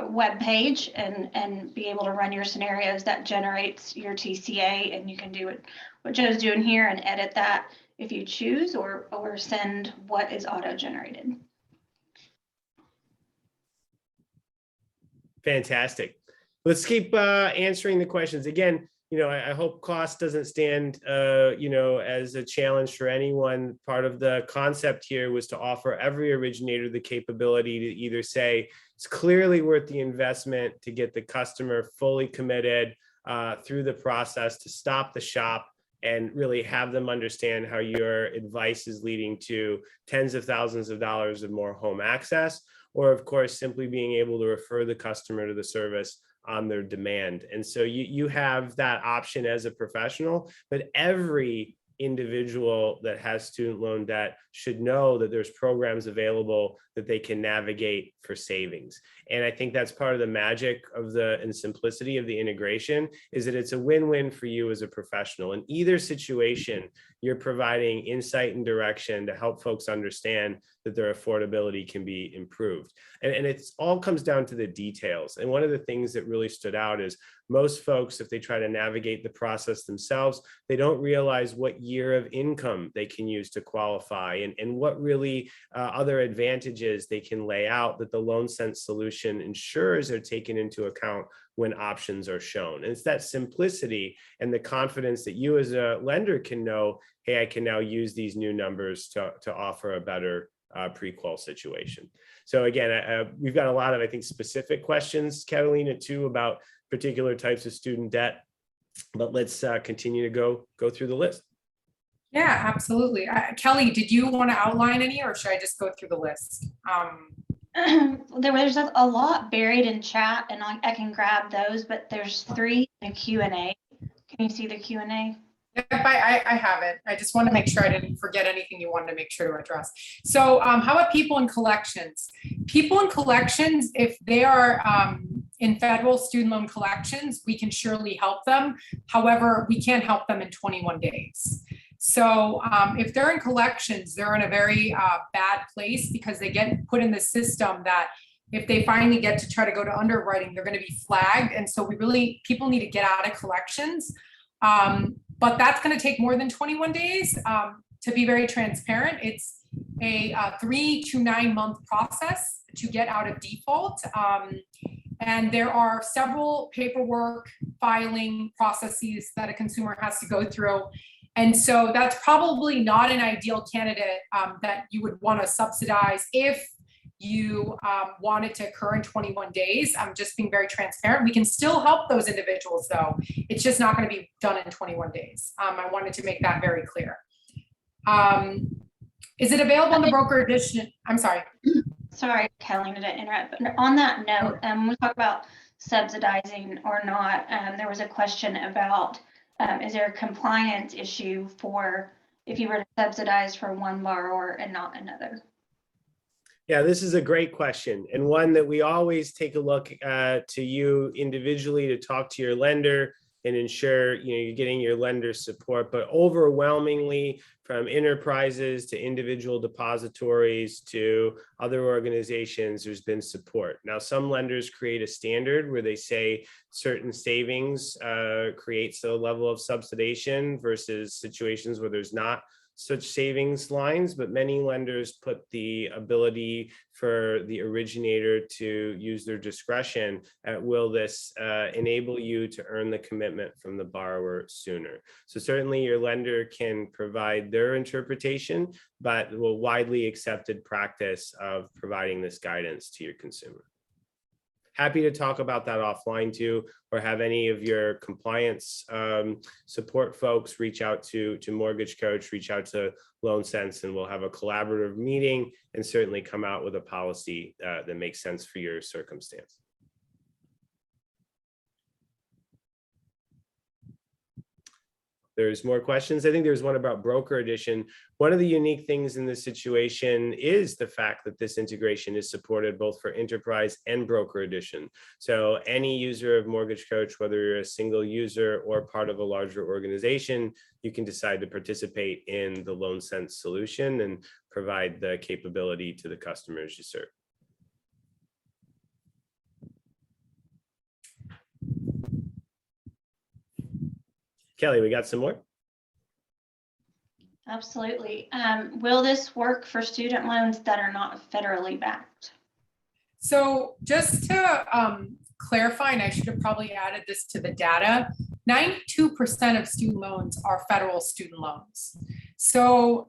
A: web page and be able to run your scenarios that generates your TCA, and you can do what Joe's doing here and edit that if you choose, or send what is auto-generated.
B: Fantastic. Let's keep answering the questions. Again, I hope cost doesn't stand, as a challenge for anyone. Part of the concept here was to offer every originator the capability to either say it's clearly worth the investment to get the customer fully committed through the process, to stop the shop and really have them understand how your advice is leading to tens of thousands of dollars of more home access, or of course, simply being able to refer the customer to the service on their demand. And so you have that option as a professional, but every individual that has student loan debt should know that there's programs available that they can navigate for savings. And I think that's part of the magic of and simplicity of the integration, is that it's a win-win for you as a professional. In either situation, you're providing insight and direction to help folks understand that their affordability can be improved. And it's all comes down to the details. And one of the things that really stood out is most folks, if they try to navigate the process themselves, they don't realize what year of income they can use to qualify, and what really other advantages they can lay out that the LoanSense solution ensures are taken into account when options are shown. And it's that simplicity and the confidence that you as a lender can know, hey, I can now use these new numbers to offer a better pre-qual situation. So again, we've got a lot of, I think, specific questions, Catalina, too, about particular types of student debt, but let's continue to go through the list.
C: Yeah, absolutely. Kelly, did you want to outline any, or should I just go through the list?
A: There's a lot buried in chat, and I can grab those, but there's 3 in Q&A. Can you see the Q&A?
C: Yep, I have it. I just want to make sure I didn't forget anything you wanted to make sure to address. So how about people in collections? People in collections, if they are in federal student loan collections, we can surely help them. However, we can't help them in 21 days. So if they're in collections, they're in a very bad place, because they get put in the system that if they finally get to try to go to underwriting, they're going to be flagged. And so people need to get out of collections. But that's going to take more than 21 days. To be very transparent, it's a 3 to 9 month process to get out of default. And there are several paperwork filing processes that a consumer has to go through. And so that's probably not an ideal candidate that you would want to subsidize if you want it to occur in 21 days. I'm just being very transparent. We can still help those individuals though. It's just not going to be done in 21 days. I wanted to make that very clear. Is it available in the broker edition? I'm sorry.
A: Sorry, Kelly, to interrupt. But on that note, we talk about subsidizing or not. There was a question about, is there a compliance issue for if you were to subsidize for one borrower and not another?
B: Yeah, this is a great question, and one that we always take a look to you individually to talk to your lender and ensure you're getting your lender's support. But overwhelmingly, from enterprises to individual depositories to other organizations, there's been support. Now, some lenders create a standard where they say certain savings creates a level of subsidization versus situations where there's not such savings lines, but many lenders put the ability for the originator to use their discretion at will this enable you to earn the commitment from the borrower sooner. So certainly your lender can provide their interpretation, but the widely accepted practice of providing this guidance to your consumer. Happy to talk about that offline too, or have any of your compliance support folks reach out to Mortgage Coach, reach out to LoanSense, and we'll have a collaborative meeting and certainly come out with a policy that makes sense for your circumstance. There's more questions. I think there's one about broker edition. One of the unique things in this situation is the fact that this integration is supported both for enterprise and broker edition. So any user of Mortgage Coach, whether you're a single user or part of a larger organization, you can decide to participate in the LoanSense solution and provide the capability to the customers you serve. Kelly, we got some more?
A: Absolutely. Will this work for student loans that are not federally backed?
C: So just to clarify, and I should have probably added this to the data, 92% of student loans are federal student loans. So,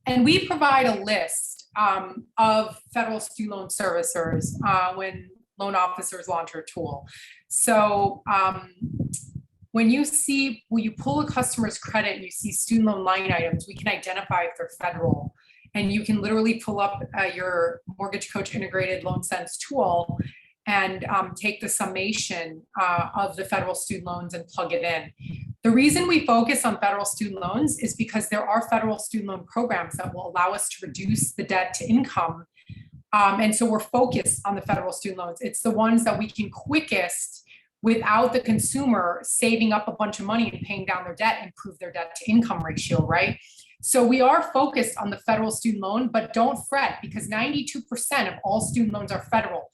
C: and we provide a list of federal student loan servicers when loan officers launch our tool. So, when you pull a customer's credit and you see student loan line items, we can identify if they're federal. And you can literally pull up your Mortgage Coach integrated LoanSense tool and take the summation of the federal student loans and plug it in. The reason we focus on federal student loans is because there are federal student loan programs that will allow us to reduce the debt to income. And so we're focused on the federal student loans. It's the ones that we can quickest without the consumer saving up a bunch of money and paying down their debt, improve their debt to income ratio, right? So we are focused on the federal student loan, but don't fret because 92% of all student loans are federal.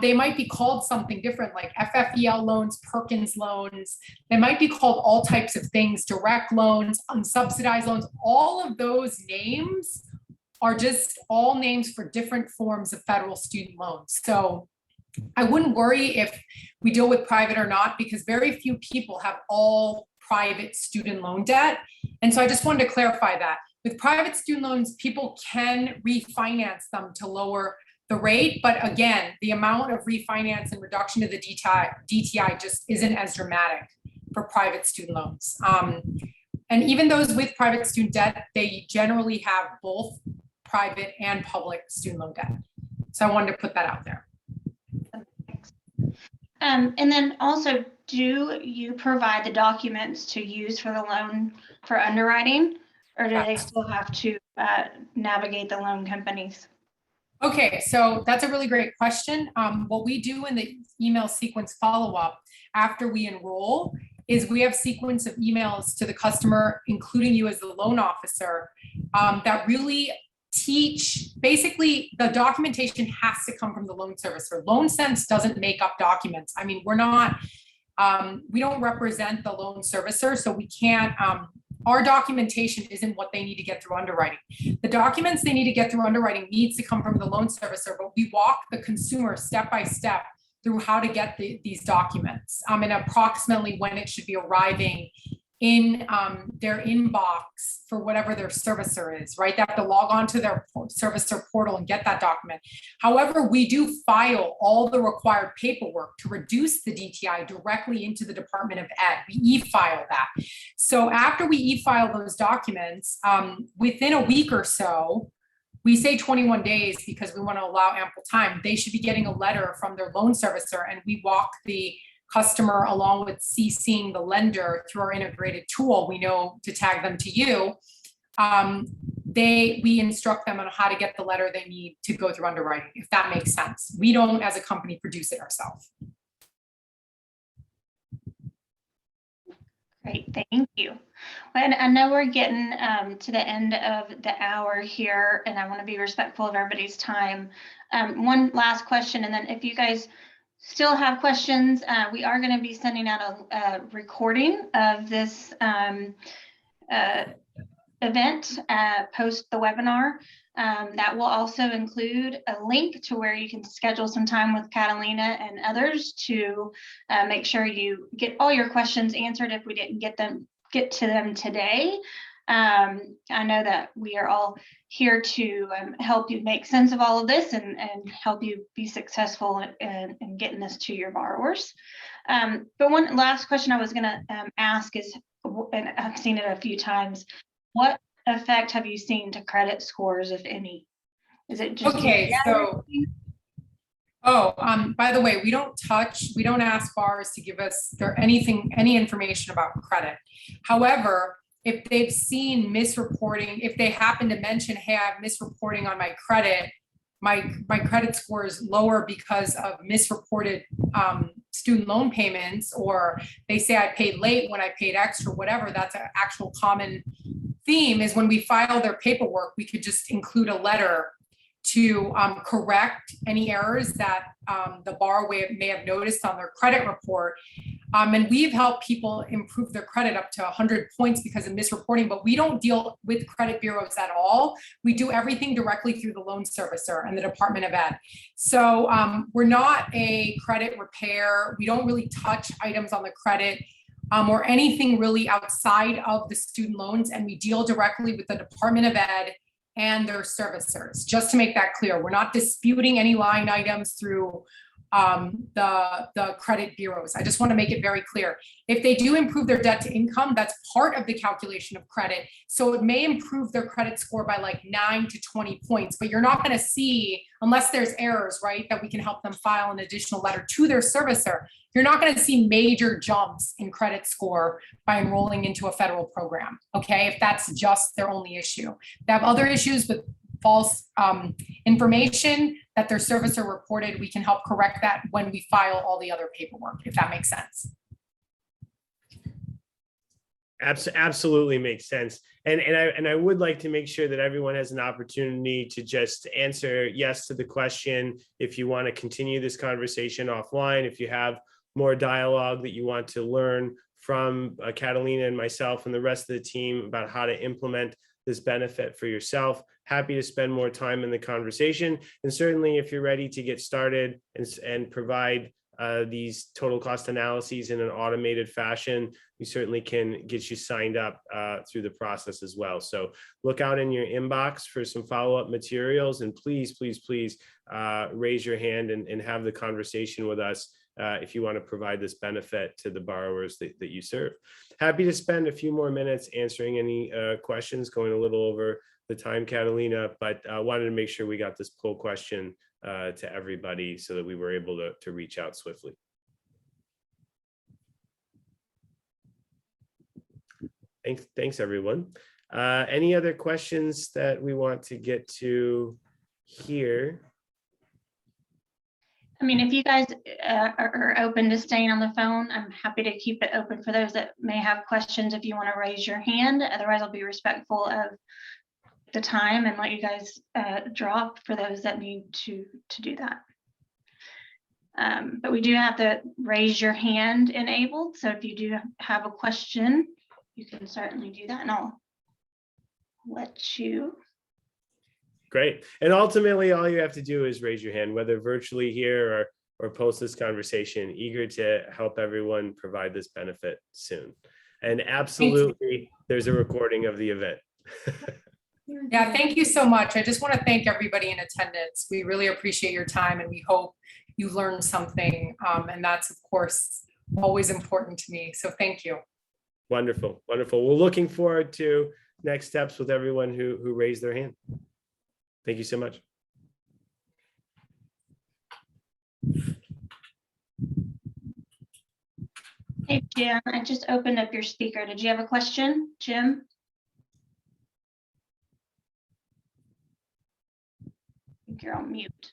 C: They might be called something different like FFEL loans, Perkins loans. They might be called all types of things, direct loans, unsubsidized loans. All of those names are just all names for different forms of federal student loans. So I wouldn't worry if we deal with private or not, because very few people have all private student loan debt. And so I just wanted to clarify that. With private student loans, people can refinance them to lower the rate. But again, the amount of refinance and reduction of the DTI just isn't as dramatic for private student loans. And even those with private student debt, they generally have both private and public student loan debt. So I wanted to put that out there.
A: And then also, do you provide the documents to use for the loan for underwriting, or do they still have to navigate the loan companies?
C: Okay, so that's a really great question. What we do in the email sequence follow-up after we enroll is we have sequence of emails to the customer, including you as the loan officer, that really teach, basically the documentation has to come from the loan servicer. LoanSense doesn't make up documents. I mean, we're not, we don't represent the loan servicer, so we can't, our documentation isn't what they need to get through underwriting. The documents they need to get through underwriting needs to come from the loan servicer, but we walk the consumer step by step through how to get these documents and approximately when it should be arriving in their inbox for whatever their servicer is, right? They have to log on to their servicer portal and get that document. However, we do file all the required paperwork to reduce the DTI directly into the Department of Ed. We e-file that. So after we e-file those documents, within a week or so, we say 21 days because we want to allow ample time, they should be getting a letter from their loan servicer, and we walk the customer along with CCing the lender through our integrated tool. We know to tag them to you. We instruct them on how to get the letter they need to go through underwriting, if that makes sense. We don't, as a company, produce it ourselves.
A: Great, thank you. And I know we're getting to the end of the hour here, and I want to be respectful of everybody's time. One last question, and then if you guys still have questions, we are going to be sending out a recording of this event post the webinar. That will also include a link to where you can schedule some time with Catalina and others to make sure you get all your questions answered if we didn't get to them today. I know that we are all here to help you make sense of all of this and help you be successful in getting this to your borrowers. But one last question I was going to ask is, and I've seen it a few times, what effect have you seen to credit scores, if any? Is it just
C: okay? By the way, we don't ask borrowers to give us any information about credit. However, if they've seen misreporting, if they happen to mention, hey, I'm misreporting on my credit, my credit score is lower because of misreported student loan payments, or they say I paid late when I paid extra, whatever, that's an actual common theme, is when we file their paperwork, we could just include a letter to correct any errors that the borrower may have noticed on their credit report. And we've helped people improve their credit up to 100 points because of misreporting, but we don't deal with credit bureaus at all. We do everything directly through the loan servicer and the Department of Ed. So we're not a credit repair. We don't really touch items on the credit or anything really outside of the student loans. And we deal directly with the Department of Ed and their servicers. Just to make that clear, we're not disputing any line items through the credit bureaus. I just want to make it very clear. If they do improve their debt to income, that's part of the calculation of credit. So it may improve their credit score by like 9 to 20 points, but you're not going to see, unless there's errors, right, that we can help them file an additional letter to their servicer. You're not going to see major jumps in credit score by enrolling into a federal program, okay, if that's just their only issue. They have other issues with false information that their servicer reported. We can help correct that when we file all the other paperwork, if that makes sense.
B: Absolutely makes sense. And I would like to make sure that everyone has an opportunity to just answer yes to the question. If you want to continue this conversation offline, if you have more dialogue that you want to learn from Catalina and myself and the rest of the team about how to implement this benefit for yourself, happy to spend more time in the conversation. And certainly if you're ready to get started and provide these total cost analyses in an automated fashion, we certainly can get you signed up through the process as well. So look out in your inbox for some follow-up materials, and please raise your hand and have the conversation with us if you want to provide this benefit to the borrowers that you serve. Happy to spend a few more minutes answering any questions, going a little over the time, Catalina, but wanted to make sure we got this poll question to everybody so that we were able to reach out swiftly. Thanks everyone. Any other questions that we want to get to here?
A: I mean, if you guys are open to staying on the phone, I'm happy to keep it open for those that may have questions if you want to raise your hand. Otherwise, I'll be respectful of the time and let you guys drop for those that need to do that. But we do have the raise your hand enabled. So if you do have a question, you can certainly do that and I'll let you.
B: Great. And ultimately, all you have to do is raise your hand, whether virtually here or post this conversation. Eager to help everyone provide this benefit soon. And absolutely, there's a recording of the event.
C: Yeah, thank you so much. I just want to thank everybody in attendance. We really appreciate your time and we hope you learned something. And that's, of course, always important to me. So thank you.
B: Wonderful, wonderful. We're looking forward to next steps with everyone who raised their hand. Thank you so much.
A: Hey, Jim, I just opened up your speaker. Did you have a question, Jim? I think you're on mute.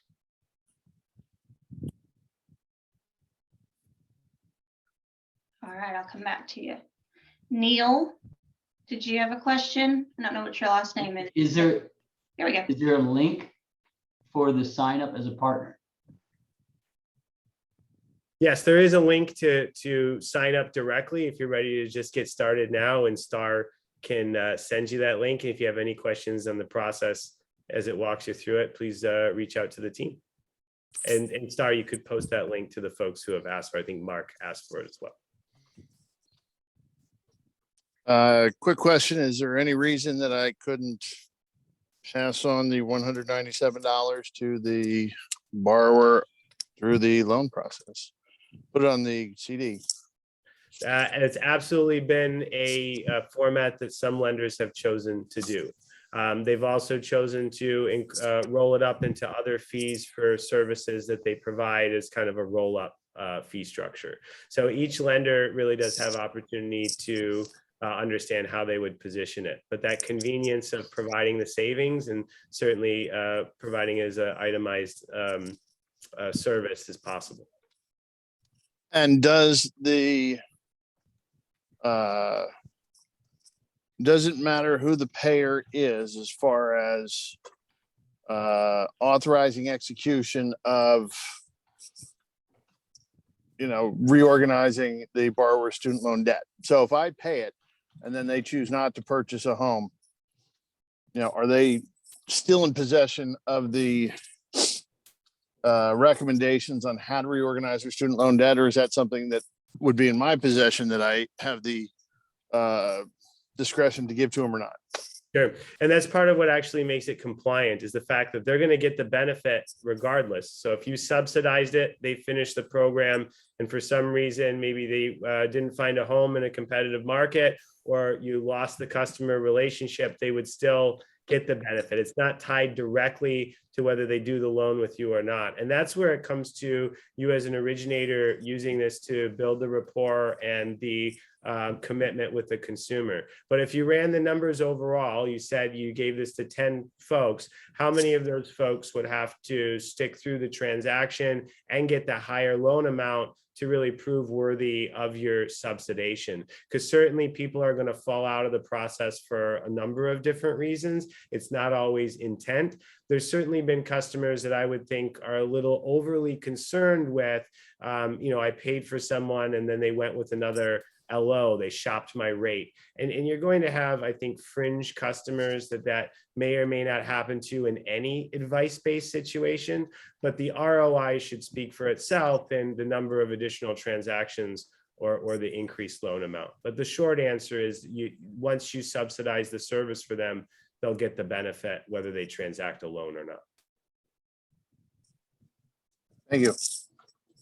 A: All right, I'll come back to you. Neil, did you have a question? I don't know what your last name is. Here we go.
F: Is there a link for the sign up as a partner?
B: Yes, there is a link to sign up directly if you're ready to just get started now, and Star can send you that link. And if you have any questions on the process as it walks you through it, please reach out to the team. And Star, you could post that link to the folks who have asked for it. I think Mark asked for it as well.
G: Quick question. Is there any reason that I couldn't pass on the $197 to the borrower through the loan process? Put it on the CD.
B: And it's absolutely been a format that some lenders have chosen to do. They've also chosen to roll it up into other fees for services that they provide as kind of a roll-up fee structure. So each lender really does have opportunity to understand how they would position it. But that convenience of providing the savings and certainly providing as an itemized service is possible.
G: And does it matter who the payer is as far as authorizing execution of, reorganizing the borrower's student loan debt? So if I pay it and then they choose not to purchase a home, are they still in possession of the recommendations on how to reorganize their student loan debt, or is that something that would be in my possession that I have the discretion to give to them or not?
B: Sure. And that's part of what actually makes it compliant, is the fact that they're going to get the benefit regardless. So if you subsidized it, they finished the program, and for some reason, maybe they didn't find a home in a competitive market, or you lost the customer relationship, they would still get the benefit. It's not tied directly to whether they do the loan with you or not. And that's where it comes to you as an originator using this to build the rapport and the commitment with the consumer. But if you ran the numbers overall, you said you gave this to 10 folks, how many of those folks would have to stick through the transaction and get the higher loan amount to really prove worthy of your subsidization? Because certainly people are going to fall out of the process for a number of different reasons. It's not always intent. There's certainly been customers that I would think are a little overly concerned with, I paid for someone and then they went with another LO, they shopped my rate. And you're going to have, I think, fringe customers that may or may not happen to in any advice-based situation, but the ROI should speak for itself in the number of additional transactions or the increased loan amount. But the short answer is once you subsidize the service for them, they'll get the benefit whether they transact a loan or not.
G: Thank you.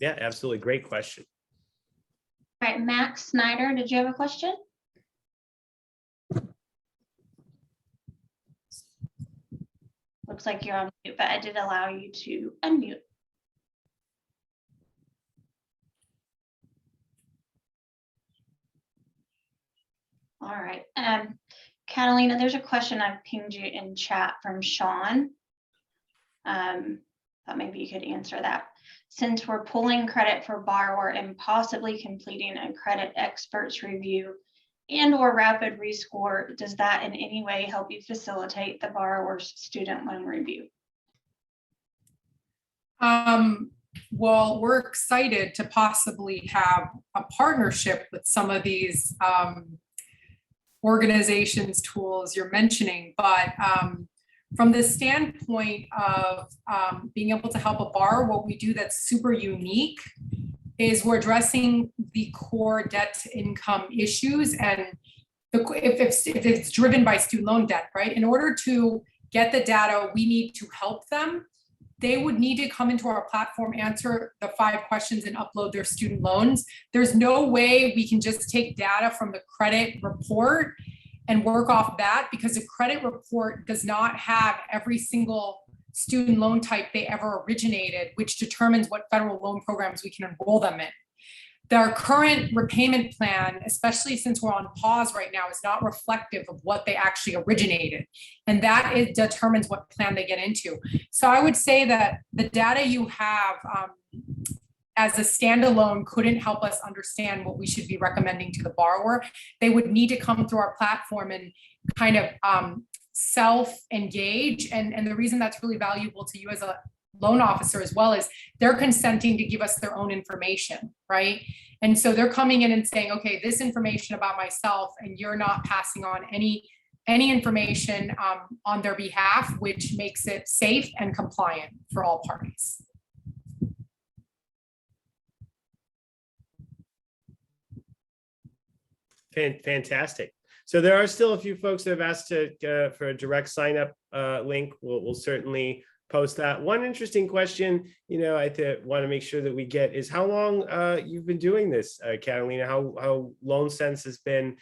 B: Yeah, absolutely. Great question.
A: All right, Max Snyder, did you have a question? Looks like you're on mute, but I did allow you to unmute. All right, Catalina, there's a question I've pinged you in chat from Sean. Thought maybe you could answer that. Since we're pulling credit for borrower and possibly completing a credit expert's review and/or rapid rescore, does that in any way help you facilitate the borrower's student loan review?
C: Well, we're excited to possibly have a partnership with some of these organizations, tools you're mentioning, but from the standpoint of being able to help a borrower, what we do that's super unique is we're addressing the core debt to income issues, and if it's driven by student loan debt, right? In order to get the data, we need to help them. They would need to come into our platform, answer the 5 questions, and upload their student loans. There's no way we can just take data from the credit report and work off that, because the credit report does not have every single student loan type they ever originated, which determines what federal loan programs we can enroll them in. Their current repayment plan, especially since we're on pause right now, is not reflective of what they actually originated. And that determines what plan they get into. So I would say that the data you have as a standalone couldn't help us understand what we should be recommending to the borrower. They would need to come through our platform and kind of self-engage. And the reason that's really valuable to you as a loan officer as well is they're consenting to give us their own information, right? And so they're coming in and saying, okay, this information about myself, and you're not passing on any information on their behalf, which makes it safe and compliant for all parties.
B: Fantastic. So there are still a few folks that have asked for a direct sign up link. We'll certainly post that. One interesting question, I want to make sure that we get is how long you've been doing this, Catalina, how LoanSense has been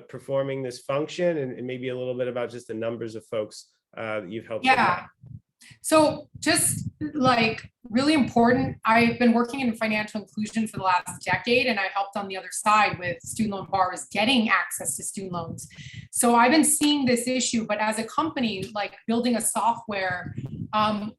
B: performing this function, and maybe a little bit about just the numbers of folks that you've helped.
C: Yeah. So just like really important, I've been working in financial inclusion for the last decade, and I helped on the other side with student loan borrowers getting access to student loans. So I've been seeing this issue, but as a company, like building a software,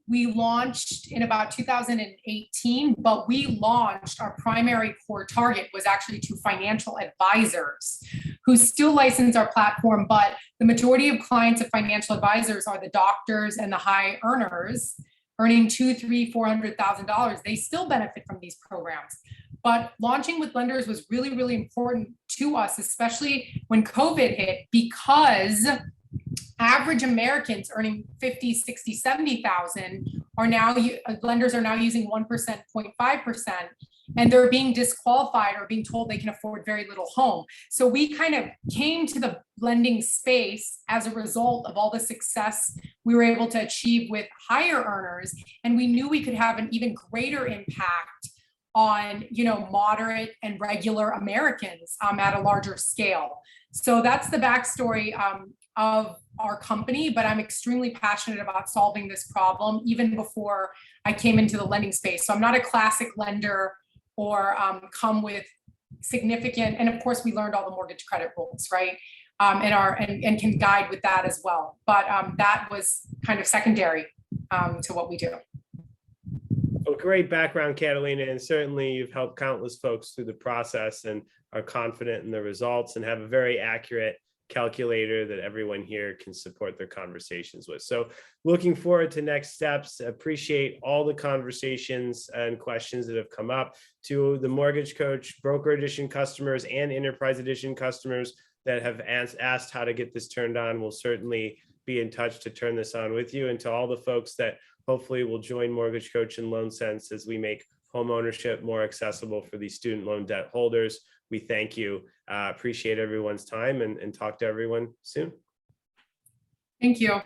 C: we launched in about 2018, but we launched, our primary core target was actually to financial advisors who still license our platform, but the majority of clients of financial advisors are the doctors and the high earners earning $200,000, $300,000, $400,000. They still benefit from these programs. But launching with lenders was really, really important to us, especially when COVID hit, because average Americans earning 50, 60, 70,000 are now, lenders are now using 1%, 0.5%, and they're being disqualified or being told they can afford very little home. So we kind of came to the lending space as a result of all the success we were able to achieve with higher earners. And we knew we could have an even greater impact on, moderate and regular Americans at a larger scale. So that's the backstory of our company, but I'm extremely passionate about solving this problem even before I came into the lending space. So I'm not a classic lender or come with significant, and of course we learned all the mortgage credit rules, right? And can guide with that as well. But that was kind of secondary to what we do.
B: Well, great background, Catalina, and certainly you've helped countless folks through the process and are confident in the results and have a very accurate calculator that everyone here can support their conversations with. So looking forward to next steps. Appreciate all the conversations and questions that have come up. To the Mortgage Coach Broker Edition customers and Enterprise Edition customers that have asked how to get this turned on, we'll certainly be in touch to turn this on with you. And to all the folks that hopefully will join Mortgage Coach and LoanSense as we make home ownership more accessible for these student loan debt holders, we thank you. Appreciate everyone's time and talk to everyone soon.
C: Thank you.